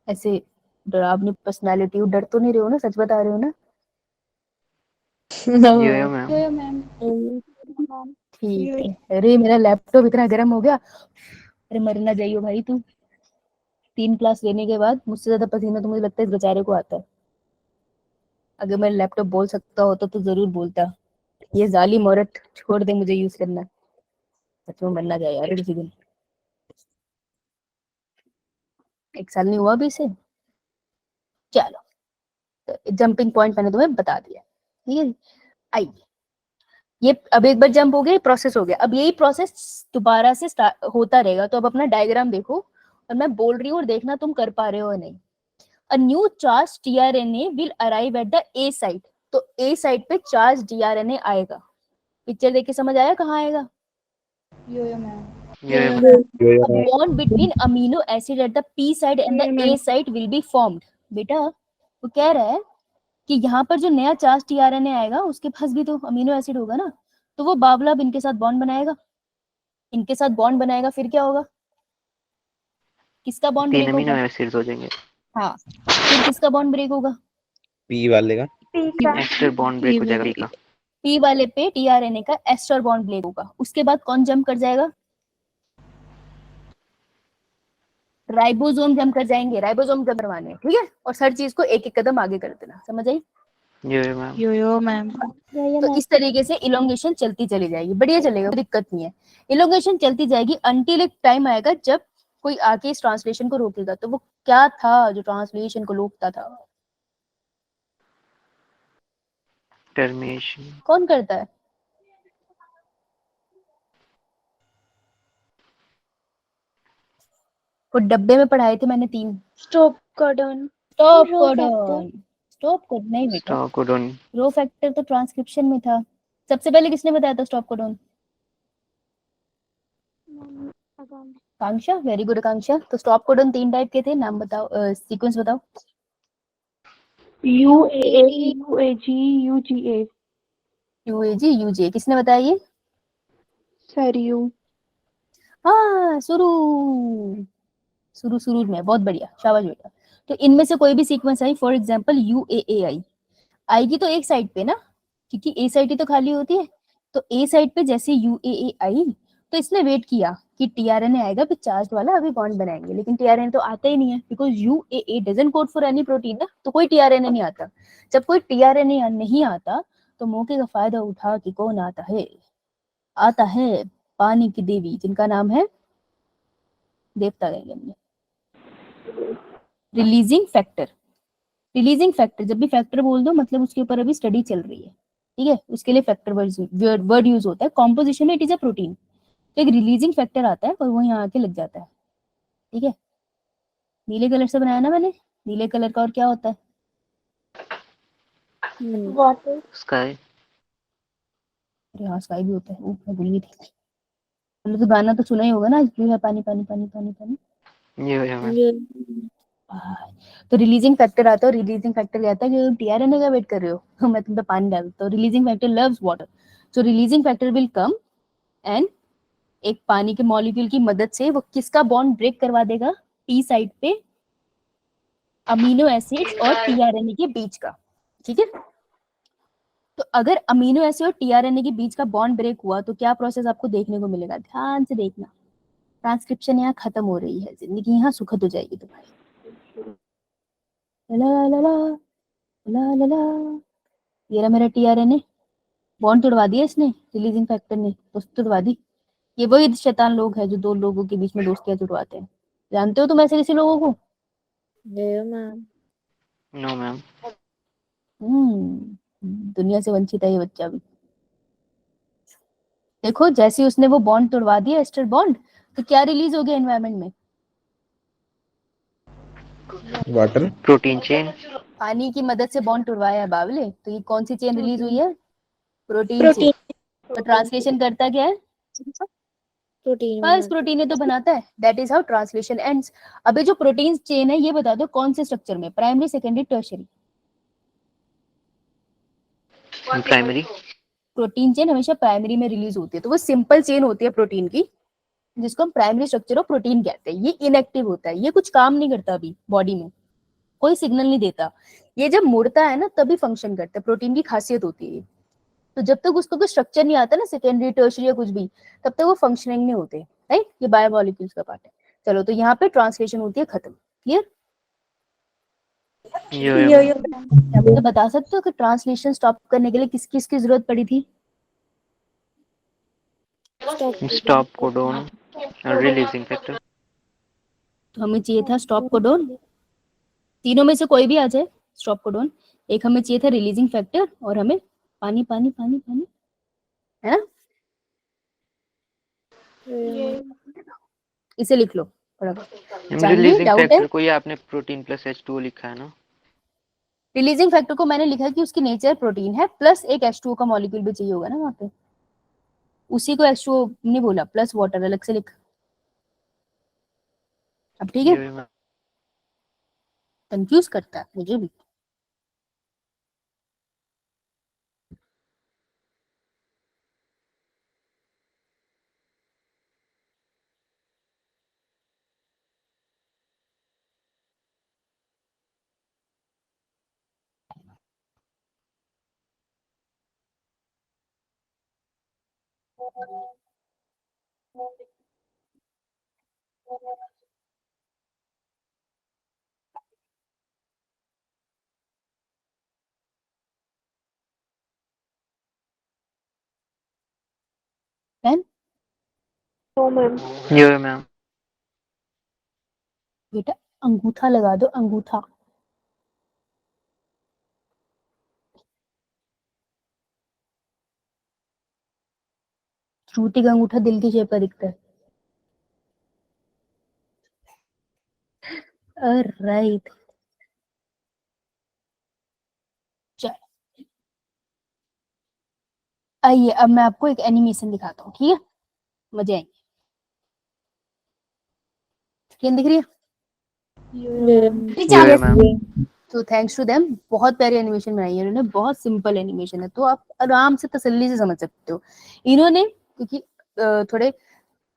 ऐसे डरावनी पर्सनालिटी हूँ, डर तो नहीं रहे हो ना? सच बता रहे हो ना? ये मैम ठीक है। अरे मेरा लैपटॉप इतना गर्म हो गया। अरे मर ना जाइयो भाई तू। 3 क्लास लेने के बाद मुझसे ज्यादा पसीना तो मुझे लगता है इस बेचारे को आता है। अगर मेरा लैपटॉप बोल सकता होता तो जरूर बोलता, ये जालिम औरत छोड़ दे मुझे यूज करना। सच में मरना जाए यार किसी दिन। 1 साल नहीं हुआ अभी इसे। चलो, तो जंपिंग पॉइंट मैंने तुम्हें बता दिया, ठीक है। आइए, ये अब एक बार जंप हो गया, प्रोसेस हो गया। अब यही प्रोसेस दोबारा से होता रहेगा। तो अब अपना डायग्राम देखो और मैं बोल रही हूँ और देखना तुम कर पा रहे हो या नहीं। A new charge tRNA will arrive at the A site. तो ए साइट पे चार्ज टीआरएनए आएगा। पिक्चर देख के समझ आया कहाँ आएगा? ये A bond between amino acid at the P side and the A site will be formed। बेटा वो कह रहा है कि यहाँ पर जो नया चार्ज टीआरएनए आएगा उसके पास भी तो अमीनो एसिड होगा ना, तो वो बावला अब इनके साथ बॉन्ड बनाएगा, इनके साथ बॉन्ड बनाएगा। फिर क्या होगा? किसका बॉन्ड 3 ब्रेक अमीनो होगा? एसिड्स हो जाएंगे। हाँ, फिर किसका बॉन्ड ब्रेक होगा? पी वाले का। एस्टर बॉन्ड ब्रेक हो जाएगा पी का। पी वाले पे टीआरएनए का एस्टर बॉन्ड ब्रेक होगा। उसके बाद कौन जंप कर जाएगा? राइबोसोम जंप कर जाएंगे। राइबोसोम जंप करवाने हैं, ठीक है। और हर चीज को एक एक कदम आगे कर देना, समझ आई? ये मैम यो मैम। तो इस तरीके से इलोंगेशन चलती चली जाएगी, बढ़िया चलेगा, कोई दिक्कत नहीं है। इलोंगेशन चलती जाएगी अंटिल एक टाइम आएगा जब कोई आके इस ट्रांसलेशन को रोकेगा। तो वो क्या था जो ट्रांसलेशन को रोकता था? टर्मिनेशन। कौन करता है? वो डब्बे में पढ़ाए थे मैंने 3। Stop codon. स्टॉप रो कोडन। स्टॉप कोड नहीं बेटा, स्टॉप कोडन। रो फैक्टर तो ट्रांसक्रिप्शन में था। सबसे पहले किसने बताया था स्टॉप कोडन? आकांक्षा। वेरी गुड आकांक्षा। तो स्टॉप कोडन 3 टाइप के थे, नाम बताओ, सीक्वेंस बताओ। UAA, UAG, UGA। यूएजी यूजे, किसने बताया ये? Sir you. हाँ, शुरू शुरू शुरू में। बहुत बढ़िया, शाबाश बेटा। तो इनमें से कोई भी सीक्वेंस आई, फॉर एग्जांपल यूएए आई, आएगी तो एक साइड पे ना, क्योंकि ए साइड ही तो खाली होती है। तो ए साइड पे जैसे यूएए आई तो इसने वेट किया कि टीआरएनए आएगा फिर चार्ज वाला अभी बॉन्ड बनाएंगे, लेकिन टीआरएनए तो आता ही नहीं है because यूएए doesn't code for any protein ना, तो कोई टीआरएनए नहीं आता। जब कोई टीआरएनए नहीं आता तो मौके का फायदा उठा के कौन आता है? आता है पानी की देवी, जिनका नाम है देवता Gange. Releasing factor. Releasing factor, जब भी फैक्टर बोल दो मतलब उसके ऊपर अभी स्टडी चल रही है, ठीक है। उसके लिए फैक्टर वर्ड यूज होता है। कॉम्पोजिशन में इट इज अ प्रोटीन, तो एक रिलीजिंग फैक्टर आता है और वो यहाँ आके लग जाता है, ठीक है। नीले कलर से बनाया ना मैंने, नीले कलर का और क्या होता है? वाटर। स्काई। अरे हाँ, स्काई भी होता है, मैं भूल गई थी। मतलब तो गाना तो सुना ही होगा ना, जो है पानी पानी पानी पानी पानी। ये मैम तो रिलीजिंग फैक्टर आता है, और रिलीजिंग फैक्टर कहता है कि टीआरएनए का वेट कर रहे हो तो मैं तुम पे पानी डाल देता हूँ। Releasing factor loves water, so releasing factor will come and एक पानी के मॉलिक्यूल की मदद से वो किसका बॉन्ड ब्रेक करवा देगा? पी साइड पे अमीनो एसिड्स और टीआरएनए के बीच का, ठीक है। तो अगर अमीनो एसिड और टीआरएनए के बीच का बॉन्ड ब्रेक हुआ तो क्या प्रोसेस आपको देखने को मिलेगा, ध्यान से देखना। ट्रांसक्रिप्शन यहाँ खत्म हो रही है, जिंदगी यहाँ सुखद हो जाएगी तुम्हारी। ला ला ला ला ला ला, ये रहा मेरा टीआरएनए, बॉन्ड तोड़वा दिया इसने, रिलीजिंग फैक्टर ने दोस्त तोड़वा दी। ये वही शैतान लोग हैं जो दो लोगों के बीच में दोस्तियां जुड़वाते हैं। जानते हो तुम ऐसे किसी लोगों को? मैम। No, ma'am. दुनिया से वंचित है ये बच्चा भी। देखो जैसे ही उसने वो बॉन्ड तोड़वा दिया, एस्टर बॉन्ड, तो क्या रिलीज हो गया एनवायरनमेंट में? वाटर। Protein chain. पानी की मदद से बॉन्ड तोड़वाया है बावले, तो ये कौन सी चेन रिलीज हुई है? Protein protein. चेन। तो ट्रांसलेशन करता क्या है? प्रोटीन बस प्रोटीन ही तो बनाता है। That is how translation ends. अबे जो प्रोटीन चेन है ये बता दो कौन से स्ट्रक्चर में, primary, secondary, tertiary? Primary. Protein chain हमेशा प्राइमरी में रिलीज होती है, तो वो सिंपल चेन होती है प्रोटीन की, जिसको हम प्राइमरी स्ट्रक्चर ऑफ प्रोटीन कहते हैं। ये इनएक्टिव होता है, ये कुछ काम नहीं करता अभी बॉडी में, कोई सिग्नल नहीं देता। ये जब मुड़ता है ना तभी फंक्शन करता है, प्रोटीन की खासियत होती है ये। तो जब तक उसको कोई स्ट्रक्चर नहीं आता ना, सेकेंडरी, टर्शियरी या कुछ भी, तब तक वो फंक्शनिंग नहीं होते, राइट। ये बायोमोलिक्यूल्स का पार्ट है। चलो, तो यहाँ पे ट्रांसलेशन होती है खत्म। क्लियर? Yo-yo. आप मुझे बता सकते हो कि ट्रांसलेशन स्टॉप करने के लिए किस किस की जरूरत पड़ी थी? Stop codon. Releasing factor. तो हमें चाहिए था स्टॉप कोडोन। तीनों में से कोई भी आ जाए, स्टॉप कोडोन। एक हमें चाहिए था रिलीजिंग फैक्टर, और हमें पानी पानी पानी पानी, है ना? इसे लिख लो फटाफट। जानवी, Releasing डाउट है? factor को ये आपने प्रोटीन प्लस H2O लिखा है ना? रिलीजिंग फैक्टर को मैंने लिखा कि उसकी नेचर प्रोटीन है, प्लस एक H2O का मॉलिक्यूल भी चाहिए होगा ना वहां पे, उसी को H2O नहीं बोला, प्लस वाटर अलग से लिख। अब ठीक है? Yo-yo, ma'am. कंफ्यूज करता है मुझे भी। Pen no ma'am. Yo-yo, ma'am. बेटा अंगूठा लगा दो, अंगूठा। श्रुति का अंगूठा दिल की शेप का दिखता है। राइट, चलो आइए अब मैं आपको एक एनिमेशन दिखाता हूँ, ठीक है? मजे आएंगे। स्क्रीन दिख रही है? Yo-yo, ma'am. तो थैंक्स टू देम, बहुत प्यारी एनिमेशन बनाई है इन्होंने, बहुत सिंपल एनिमेशन है, तो आप आराम से तसल्ली से समझ सकते हो। इन्होंने क्योंकि थोड़े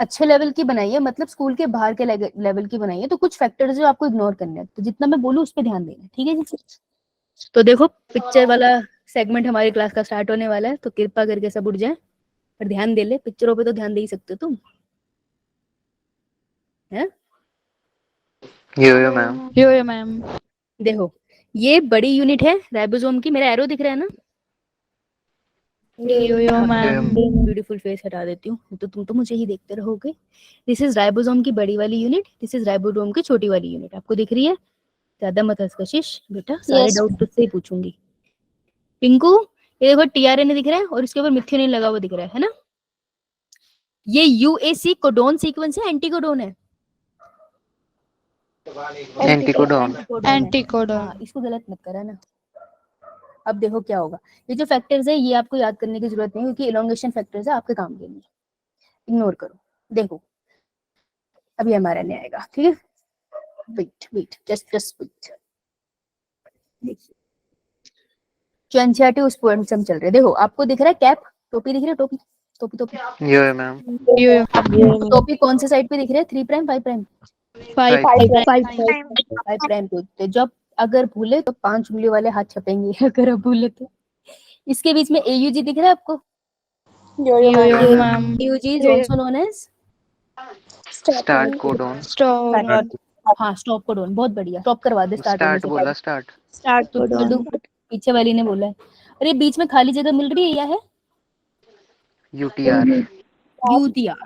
अच्छे लेवल की बनाई है, मतलब स्कूल के बाहर के लेवल की बनाई है, तो कुछ फैक्टर्स जो आपको इग्नोर करने हैं, तो जितना मैं बोलूँ उस पर ध्यान देना, ठीक है जी? तो देखो पिक्चर वाला सेगमेंट हमारी क्लास का स्टार्ट होने वाला है, तो कृपा करके सब उठ जाए और ध्यान दे ले। पिक्चरों पे तो ध्यान दे ही सकते हो तुम, है? Yo-yo, ma'am. Yo-yo, ma'am. देखो ये बड़ी यूनिट है राइबोसोम की, मेरा एरो दिख रहा है ना? Yo-yo, ma'am. ब्यूटीफुल फेस हटा देती हूँ तो तुम तो मुझे ही देखते रहोगे। दिस इज राइबोसोम की बड़ी वाली यूनिट, दिस इज राइबोसोम की छोटी वाली यूनिट। आपको दिख रही है? ज्यादा मत हंस कशिश बेटा, सारे डाउट तुझसे ही पूछूंगी। पिंकू ये देखो टीआरएनए दिख रहा है और इसके ऊपर मिथ्योनिन लगा हुआ दिख रहा है ना? ये यूएसी कोडोन सीक्वेंस है, एंटी कोडोन है? Anticodon. Anticodon. हाँ, इसको गलत मत करा ना। अब देखो क्या होगा, ये जो फैक्टर्स है ये आपको याद करने की जरूरत नहीं, क्योंकि इलोंगेशन फैक्टर्स है आपके काम के लिए, इग्नोर करो। देखो अभी एमआरएनए आएगा, ठीक है? Wait wait just wait. जो एनसीईआरटी उस पॉइंट से हम चल रहे हैं, देखो आपको दिख रहा है कैप, टोपी दिख रही है? टोपी टोपी टोपी Yo-yo, ma'am. Yo-yo. टोपी कौन से साइड पे दिख रही है? 3 प्राइम 5 प्राइम? 5 5 5 प्राइम पे। तो जब अगर भूले तो 5 उंगली वाले हाथ छपेंगे अगर आप भूले तो। इसके बीच में AUG दिख रहा है आपको? Yo-yo, ma'am. AUG is also known as Start codon. Stop. हाँ स्टॉप कोडोन। बहुत बढ़िया, स्टॉप करवा दे स्टार्ट होने Start से बोला पहले। start. स्टार्ट तो कोडॉन। चलो, पीछे वाली ने बोला है। अरे बीच में खाली जगह मिल रही है, या है UTR. UTR,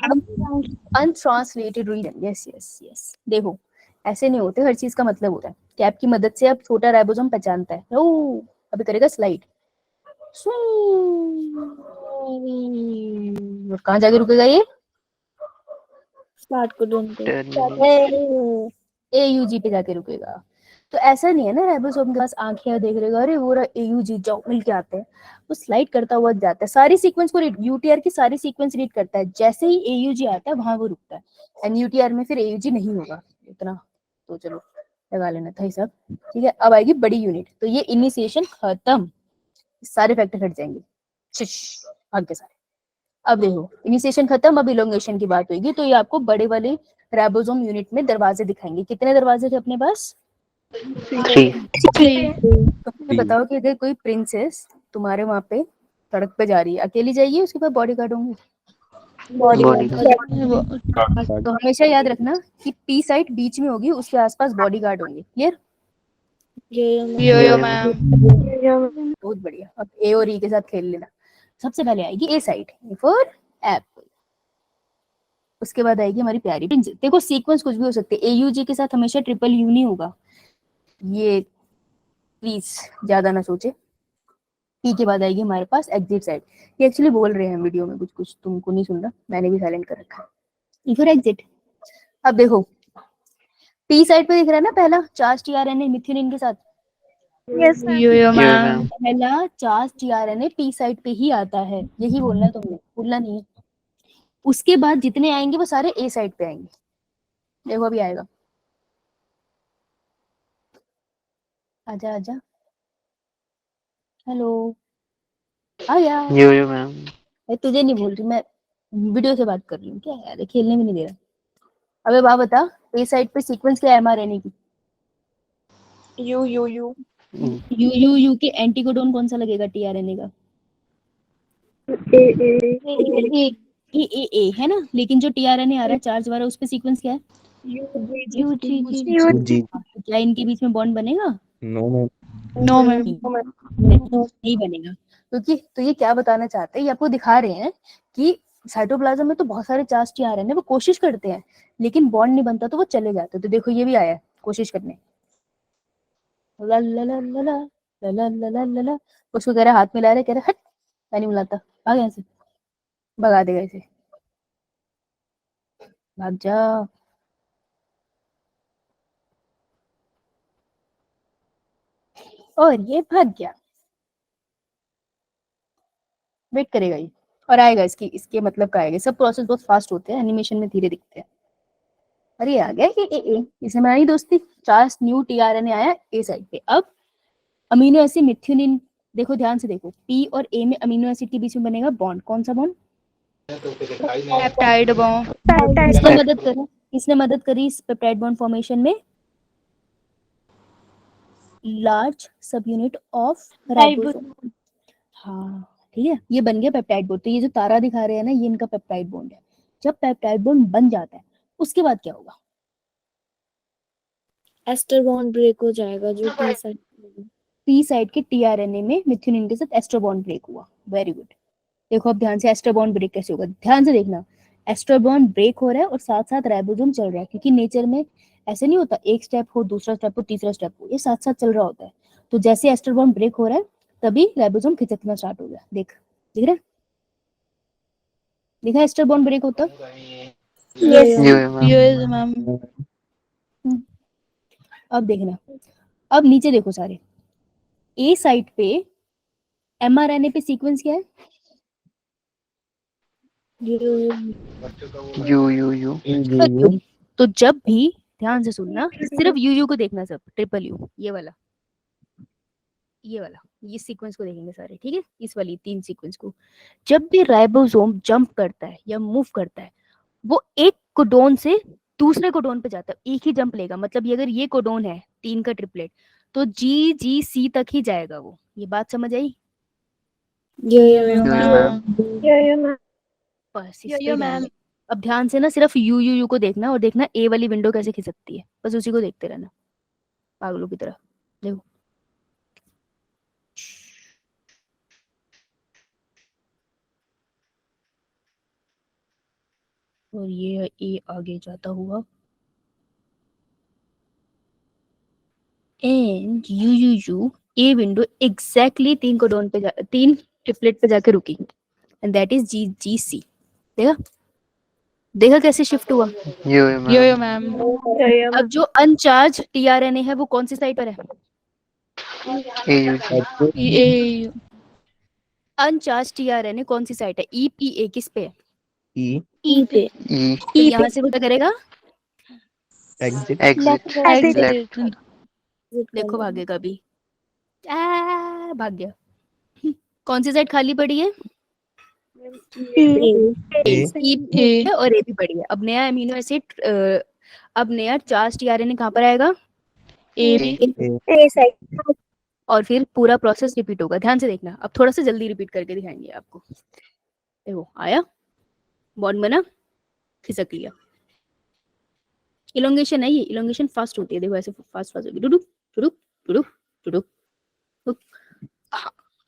untranslated region. Yes yes yes. देखो ऐसे नहीं होते, हर चीज का मतलब होता है। कैप की मदद से अब छोटा राइबोसोम पहचानता है। ओ अभी करेगा स्लाइड। और कहाँ जाके रुकेगा ये? स्टार्ट कोडॉन पे। Terminal. AUG पे जाके रुकेगा। तो ऐसा नहीं है ना राइबोसोम के पास आंखें देख रहेगा, अरे वो रहा AUG, जाओ मिल के आते हैं। वो स्लाइड करता हुआ जाता है, सारी सीक्वेंस को रीड, UTR की सारी सीक्वेंस रीड करता है। जैसे ही AUG आता है वहां वो रुकता है। एंड UTR में फिर AUG नहीं होगा इतना। तो चलो लगा लेना था ये सब। ठीक है, अब आएगी बड़ी यूनिट। तो ये इनिशिएशन खत्म, सारे फैक्टर हट जाएंगे। भाग के सारे। अब देखो इनिशिएशन खत्म, अब इलोंगेशन की बात होगी। तो ये आपको बड़े वाले राइबोसोम यूनिट में दरवाजे दिखाएंगे। कितने दरवाजे थे अपने पास? 3. 3. तो मुझे बताओ कि अगर कोई प्रिंसेस तुम्हारे वहां पे सड़क पे जा रही है, अकेली जाइए, उसके पास बॉडी गार्ड होंगे? Bodyguard. तो हमेशा याद रखना कि P साइड बीच में होगी, उसके आसपास बॉडी गार्ड होंगे। क्लियर? Yo-yo, ma'am. बहुत बढ़िया। अब A और E के साथ खेल लेना। सबसे पहले आएगी A साइड, फॉर एप्पल। उसके बाद आएगी हमारी प्यारी प्रिंसेस। देखो सीक्वेंस कुछ भी हो सकते हैं, AUG के साथ हमेशा ट्रिपल U नहीं होगा, ये प्लीज ज्यादा ना सोचे। P के बाद आएगी हमारे पास एग्जिट साइड। ये एक्चुअली बोल रहे हैं वीडियो में कुछ कुछ, तुमको नहीं सुन रहा, मैंने भी साइलेंट कर रखा है। E for exit. अब देखो P साइड पे दिख रहा है ना पहला चार्ज TRNA मिथ्योनिन के साथ। Yo-yo, ma'am. पहला चार्ज TRNA P साइड पे ही आता है, यही बोलना है तुमने, भूलना नहीं है। उसके बाद जितने आएंगे वो सारे A साइड पे आएंगे। देखो अभी आएगा, आजा आजा, हेलो, आ गया। Yo-yo, ma'am. मैं तुझे नहीं बोल रही, मैं वीडियो से बात कर रही हूँ। क्या यार, खेलने भी नहीं दे रहा। अबे बाप बता, A साइड पे सीक्वेंस क्या है mRNA की? U के एंटीकोडोन कौन सा लगेगा TRNA का? A है ना, लेकिन जो TRNA आ रहा है चार्ज वाला, उस पे सीक्वेंस क्या है? जी। क्या इनके बीच में बॉन्ड बनेगा? No ma'am. No, ma'am. नहीं बनेगा। क्योंकि तो ये क्या बताना चाहते हैं, ये आपको दिखा रहे हैं कि साइटोप्लाज्म में तो बहुत सारे चार्ज TRNA वो कोशिश करते हैं, लेकिन बॉन्ड नहीं बनता तो वो चले जाते हैं। तो देखो ये भी आया है कोशिश करने, ला ला ला ला ला ला ला ला ला ला ला। उसको कह रहा हाथ मिला रहे, कह रहा हट, मैं नहीं मिलाता, भाग यहाँ से, भगा देगा इसे, भाग जा। और ये भाग गया, वेट करेगा ये और आएगा। इसकी इसके मतलब का आएगा। सब प्रोसेस बहुत फास्ट होते हैं, एनिमेशन में धीरे दिखते हैं। अरे आ गया ए इसमें आई दोस्ती। चार्ज न्यू TRNA आया A साइड पे। अब अमीनो एसिड मिथ्योनिन, देखो ध्यान से देखो, P और A में अमीनो एसिड के बीच में बनेगा बॉन्ड। कौन सा बॉन्ड? Peptide bond. किसने मदद करी? किसने मदद करी इस पेप्टाइड बॉन्ड फॉर्मेशन में? लार्ज सब यूनिट ऑफ राइबोसोम। हाँ ठीक है, ये बन गया पेप्टाइड बॉन्ड। तो ये जो तारा दिखा रहे हैं ना, ये इनका पेप्टाइड बॉन्ड है। जब पेप्टाइड बॉन्ड बन जाता है उसके बाद क्या होगा? एस्टर बॉन्ड ब्रेक हो जाएगा जो P साइड के TRNA में मिथ्योनिन के साथ एस्टर बॉन्ड ब्रेक हुआ। Very good. देखो अब ध्यान से, एस्टर बॉन्ड ब्रेक कैसे होगा, ध्यान से देखना। एस्टर बॉन्ड ब्रेक हो रहा है और साथ साथ राइबोसोम चल रहा है, क्योंकि नेचर में ऐसे नहीं होता एक स्टेप हो, दूसरा स्टेप हो, तीसरा स्टेप हो, ये साथ साथ चल रहा होता है। तो जैसे एस्टर बॉन्ड ब्रेक हो रहा है तभी राइबोसोम खिसकना स्टार्ट हो गया। देख दिख रहा है, देखा एस्टर बॉन्ड ब्रेक होता। Yo-yo, ma'am. Yes, ma'am. अब देखना, अब नीचे देखो सारे, A साइड पे mRNA पे सीक्वेंस क्या है? U. तो जब भी, ध्यान से सुनना, सिर्फ यू को देखना, सब ट्रिपल यू, ये वाला, ये सीक्वेंस को देखेंगे सारे। ठीक है, इस वाली 3 सीक्वेंस को। जब भी राइबोसोम जंप करता है या मूव करता है, वो एक कोडोन से दूसरे कोडोन पे जाता है, एक ही जंप लेगा। मतलब ये अगर ये कोडोन है 3 का ट्रिपलेट, तो GGC तक ही जाएगा वो। ये बात समझ आई? यो यो यो मैम मैम बस इस पे ही ध्यान दे। अब ध्यान से ना सिर्फ यू को देखना, और देखना ए वाली विंडो कैसे खिसकती है, बस उसी को देखते रहना पागलों की तरह। देखो और ये ए आगे जाता हुआ, and U a window exactly 3 codon पे 3 ट्रिपलेट पे जाके रुकी, एंड दैट इज GGC। देखा देखा कैसे शिफ्ट हुआ? यो यो मैम मैम अब जो अनचार्ज TRNA है वो कौन सी साइड पर है? AUG ए अनचार्ज TRNA कौन सी साइड है? EPA किस पे है? E ई पे E तो यहाँ से वो क्या करेगा? exit exit left देखो भागेगा भी, भाग गया। कौन सी साइड खाली पड़ी है? ए और ए भी पड़ी है। अब नया अमीनो एसिड, अब नया चार्ज TRNA कहाँ पर आएगा? ए A और फिर पूरा प्रोसेस रिपीट होगा। ध्यान से देखना, अब थोड़ा सा जल्दी रिपीट करके दिखाएंगे आपको। देखो आया, बॉन्ड बना, खिसक लिया। इलोंगेशन है ये, इलोंगेशन फास्ट होती है। देखो ऐसे फास्ट फास्ट होगी, टुडुक टुडुक टुडुक टुडुक टुडुक।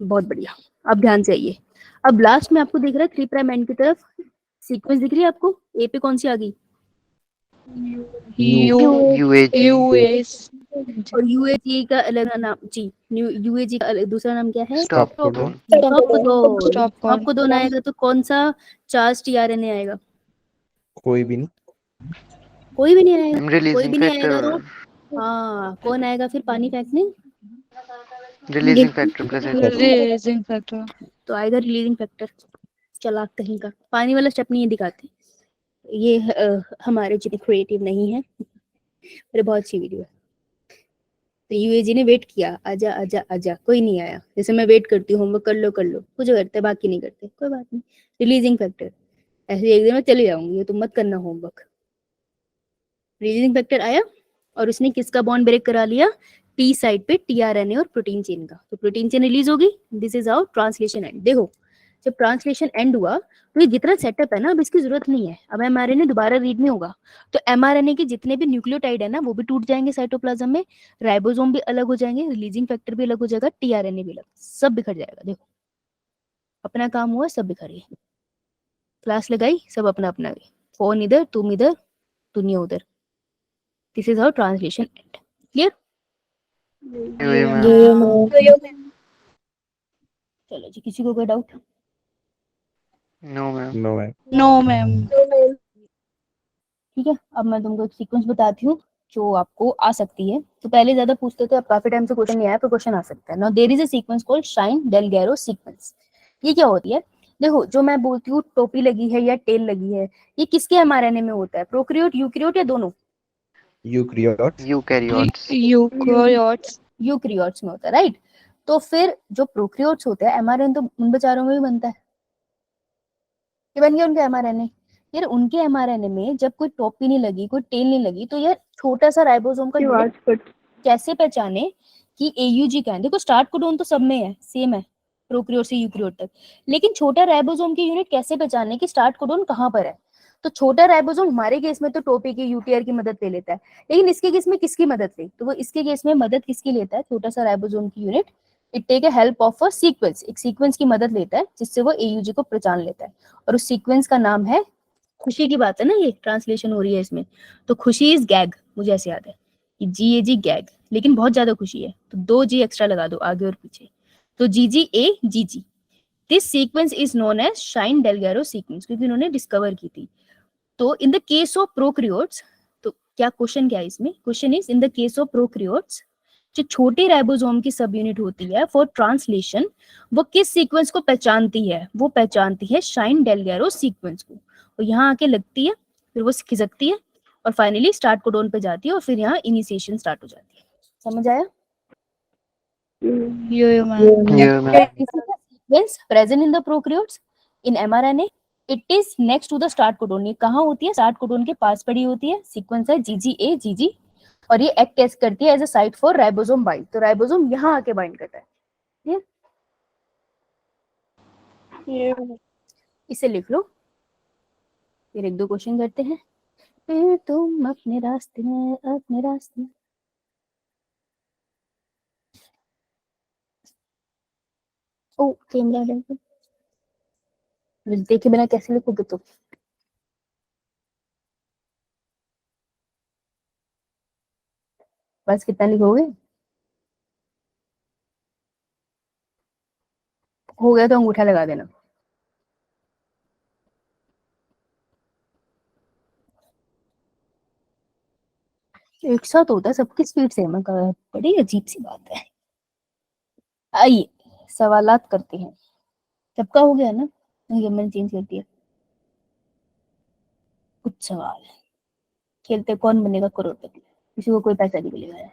बहुत बढ़िया। अब ध्यान से आइए, अब लास्ट में आपको दिख रहा है 3 प्राइम एंड की तरफ सीक्वेंस दिख रही है आपको? ए पे कौन सी आ गई? यू UAG यूएस और UAG का अलग नाम जी, UAG का दूसरा नाम क्या है? stop codon स्टॉप स्टॉप कौन कोडोन आएगा तो कौन सा चार्ज TRNA आएगा? कोई भी नहीं, कोई भी नहीं आएगा। कोई releasing भी नहीं आएगा तो factor हाँ, कौन आएगा फिर पानी फेंकने? releasing factor present raising factor तो आएगा रिलीजिंग फैक्टर। चलाक कहीं का, पानी वाला स्टेप नहीं दिखाते ये, हमारे जितने क्रिएटिव नहीं है। अरे बहुत अच्छी वीडियो है। तो UAG ने वेट किया, आजा आजा आजा, कोई नहीं आया। जैसे मैं वेट करती हूँ, होमवर्क कर लो कुछ करते बाकी नहीं करते, कोई बात नहीं। रिलीजिंग फैक्टर, ऐसे एक दिन में चले जाऊंगी, ये तुम मत करना होमवर्क। रिलीजिंग फैक्टर आया और उसने किसका बॉन्ड ब्रेक करा लिया? P साइड पे TRNA और प्रोटीन चेन का। तो प्रोटीन चेन रिलीज होगी, this is our translation end. देखो जब ट्रांसलेशन एंड हुआ तो ये जितना सेटअप है ना, अब इसकी जरूरत नहीं है। अब mRNA दोबारा रीड नहीं होगा, तो mRNA के जितने भी न्यूक्लियोटाइड है ना वो भी टूट जाएंगे साइटोप्लाज्म में, राइबोसोम भी अलग हो जाएंगे, रिलीजिंग फैक्टर भी अलग हो जाएगा, TRNA भी अलग, सब बिखर जाएगा। देखो अपना काम हुआ, सब बिखर गए। क्लास लगाई, सब अपना अपना गए, फोन इधर, तुम इधर, दुनिया उधर। This is our translation end. Clear? Yo ma'am चलो जी, किसी को कोई doubt? no ma'am no man. No ma'am ठीक है, अब मैं तुमको एक सीक्वेंस बताती हूँ जो आपको आ सकती है। तो पहले ज्यादा पूछते थे, अब काफी टाइम से क्वेश्चन नहीं आया, पर क्वेश्चन आ सकता है। Now there is a sequence called Shine Dalgarno sequence. ये क्या होती है? देखो जो मैं बोलती हूँ टोपी लगी है या टेल लगी है, ये किसके mRNA में होता है? प्रोकैरियोट, यूकैरियोट या दोनों? Eukaryotes. eukaryotes यूकैरियोट्स यूकैरियोट्स में होता है, राइट? तो फिर जो प्रोकैरियोट्स होते हैं, mRNA तो उन बेचारों में भी बनता है। ये बन गया उनका mRNA। यार उनके mRNA में जब कोई टोपी नहीं लगी, कोई टेल नहीं लगी, तो यार छोटा सा राइबोसोम का unit कैसे पहचाने कि AUG का है? देखो स्टार्ट कोडोन तो सब में है, सेम है प्रोकैरियोट से यूकैरियोट तक, लेकिन छोटा राइबोसोम की यूनिट कैसे पहचाने कि स्टार्ट कोडोन कहाँ पर है? तो छोटा राइबोसोम हमारे केस में तो टोपी की UTR की मदद ले लेता है, लेकिन इसके केस में किसकी मदद ले? तो वो इसके केस में मदद किसकी लेता है? छोटा सा राइबोसोम की unit it take a help of a sequence, एक सीक्वेंस की मदद लेता है जिससे वो AUG को पहचान लेता है, और उस सीक्वेंस का नाम है, खुशी की बात है ना, ये ट्रांसलेशन हो रही है इसमें, तो खुशी इज गैग। मुझे ऐसे याद है कि GAG गैग, लेकिन बहुत ज्यादा खुशी है तो 2 G एक्स्ट्रा लगा दो आगे और पीछे, तो GGAGG। This sequence is known as Shine Dalgarno sequence, क्योंकि इन्होंने डिस्कवर की थी। तो in the case of prokaryotes, तो क्या क्वेश्चन क्या है इसमें? Question is in the case of prokaryotes, जो छोटे राइबोसोम की सब यूनिट होती है फॉर ट्रांसलेशन, वो किस सीक्वेंस को पहचानती है? वो पहचानती है शाइन डेलगैरो सीक्वेंस को, और यहाँ आके लगती है, फिर वो खिसकती है और फाइनली स्टार्ट कोडोन पे जाती है, और फिर यहाँ इनिशिएशन स्टार्ट हो जाती है। समझ आया? Yo ma'am yo ma'am This is the sequence present in the prokaryotes in mRNA it is next to the start codon. ये कहाँ होती है? स्टार्ट कोडोन के पास पड़ी होती है। सीक्वेंस है GGA GG और ये एक्ट टेस्ट करती है as a site for ribosome bind. तो राइबोसोम यहाँ आके बाइंड करता है। ये इसे लिख लो। फिर एक दो क्वेश्चन करते हैं। फिर तुम अपने रास्ते में, अपने रास्ते में। ओ कैमरा देखे बिना कैसे लिखोगे तुम? बस कितना लिखोगे? हो गया तो अंगूठा लगा देना। एक साथ होता है, सबकी स्पीड सेम है। बड़ी अजीब सी बात है। आइए सवालात करते हैं। सबका हो गया ना? नहीं, मैंने चेंज कर दिया। कुछ सवाल खेलते कौन बनेगा करोड़पति। किसी को कोई पैसा नहीं मिलेगा।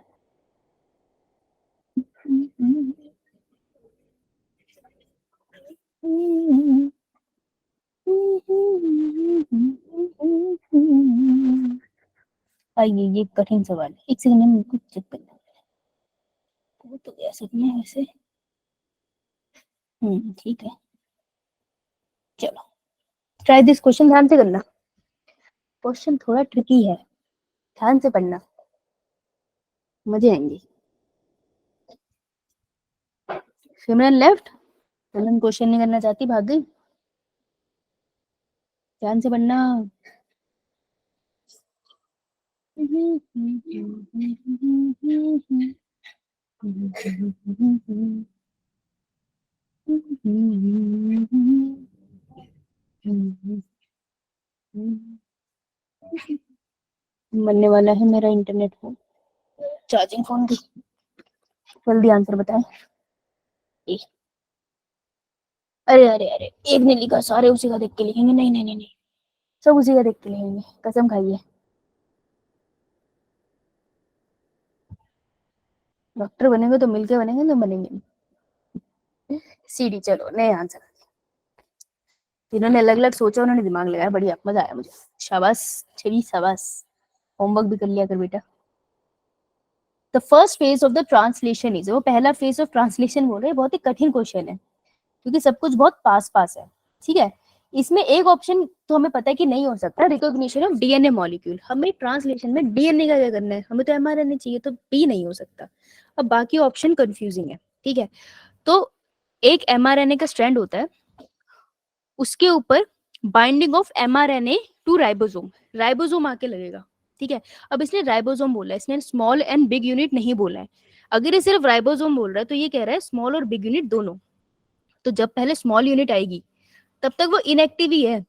आइए ये कठिन सवाल है। एक सेकंड में कुछ चेक करना है। वो तो कह सकते हैं वैसे। ठीक है, चलो ट्राई दिस क्वेश्चन। ध्यान से करना, क्वेश्चन थोड़ा ट्रिकी है, ध्यान से पढ़ना, मजे आएंगे। सिमरन लेफ्ट। सिमरन क्वेश्चन नहीं करना चाहती, भाग गई। ध्यान से पढ़ना। बनने वाला है मेरा इंटरनेट हो चार्जिंग फोन की। जल्दी आंसर बताएं। अरे अरे अरे, एक ने लिखा, सारे उसी का देख के लिखेंगे। नहीं नहीं नहीं नहीं, सब उसी का देख के लिखेंगे, कसम खाइए। डॉक्टर बनेंगे तो मिलके बनेंगे, तो बनेंगे। सीडी। चलो नए आंसर। जिन्होंने अलग अलग सोचा उन्होंने दिमाग लगाया, बढ़िया, मजा आया मुझे। शाबाश छवि, शाबाश। होमवर्क भी कर लिया कर बेटा। The first phase of the translation is, वो पहला फेज ऑफ ट्रांसलेशन बोल रहे हैं। बहुत ही कठिन क्वेश्चन है क्योंकि सब कुछ बहुत पास पास है। ठीक है, इसमें एक ऑप्शन तो हमें पता है कि नहीं हो सकता, रिकॉग्निशन ऑफ डीएनए मॉलिक्यूल। हमें ट्रांसलेशन में डीएनए का क्या करना है? हमें तो एमआरएनए चाहिए, तो बी नहीं हो सकता। अब बाकी ऑप्शन कंफ्यूजिंग है। ठीक है, तो एक एमआरएनए का स्ट्रैंड होता है, उसके ऊपर binding of mRNA to ribosome, ribosome आके लगेगा। ठीक है, अब इसने राइबोसोम बोला है, इसने स्मॉल एंड बिग यूनिट नहीं बोला है। अगर ये सिर्फ राइबोसोम बोल रहा है तो ये कह रहा है स्मॉल और बिग यूनिट दोनों। तो जब पहले स्मॉल यूनिट आएगी तब तक वो इनएक्टिव ही है।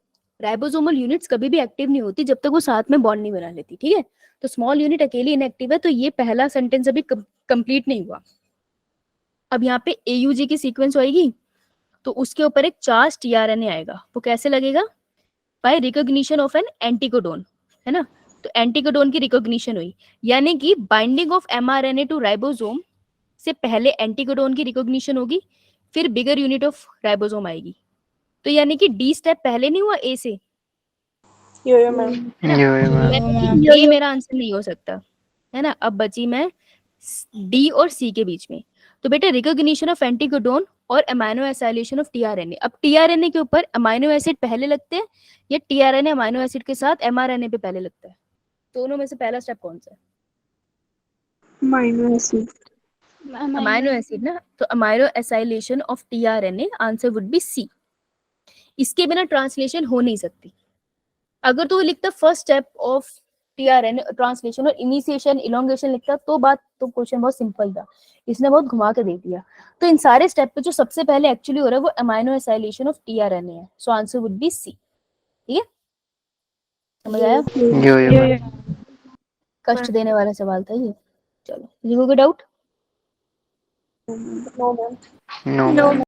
राइबोसोमल यूनिट्स कभी भी एक्टिव नहीं होती जब तक वो साथ में बॉन्ड नहीं बना लेती। ठीक है, तो स्मॉल यूनिट अकेली इनएक्टिव है। तो ये पहला सेंटेंस अभी कंप्लीट नहीं हुआ। अब यहाँ पे AUG की सीक्वेंस होगी तो उसके ऊपर एक चार्ज टीआरएनए आएगा। वो कैसे लगेगा? By recognition of an anticodon, है ना। तो एंटीकोडोन की रिकॉग्निशन हुई, यानी कि binding of mRNA to ribosome से पहले एंटीकोडोन की रिकॉग्निशन होगी, फिर बिगर यूनिट ऑफ राइबोसोम आएगी। तो यानी कि डी स्टेप पहले नहीं हुआ ए से। यो मैम। ये मेरा आंसर नहीं हो सकता, है ना। अब बची मैं डी और सी के बीच में। तो बेटा रिकॉग्निशन ऑफ एंटीकोडोन और अमाइनो एसाइलेशन ऑफ टीआरएनए। अब टीआरएनए के ऊपर अमाइनो एसिड पहले लगते हैं या टीआरएनए अमाइनो एसिड के साथ एमआरएनए पे पहले लगता है? दोनों में से पहला स्टेप कौन सा है? Amino acid. अमाइनो एसिड ना। तो amino acylation of tRNA, answer would be C. इसके बिना ट्रांसलेशन हो नहीं सकती। अगर तो लिखता first step of tRNA translation और इनिशिएशन इलोंगेशन लिखता तो बात, तो क्वेश्चन बहुत सिंपल था। इसने बहुत घुमा के दे दिया। तो इन सारे स्टेप पे जो सबसे पहले एक्चुअली हो रहा है वो अमाइनो एसाइलेशन ऑफ टीआरएनए है। So answer would be C. ठीक है, समझ आया? कष्ट देने वाला सवाल था ये। चलो, किसी को कोई डाउट? No ma'am. No.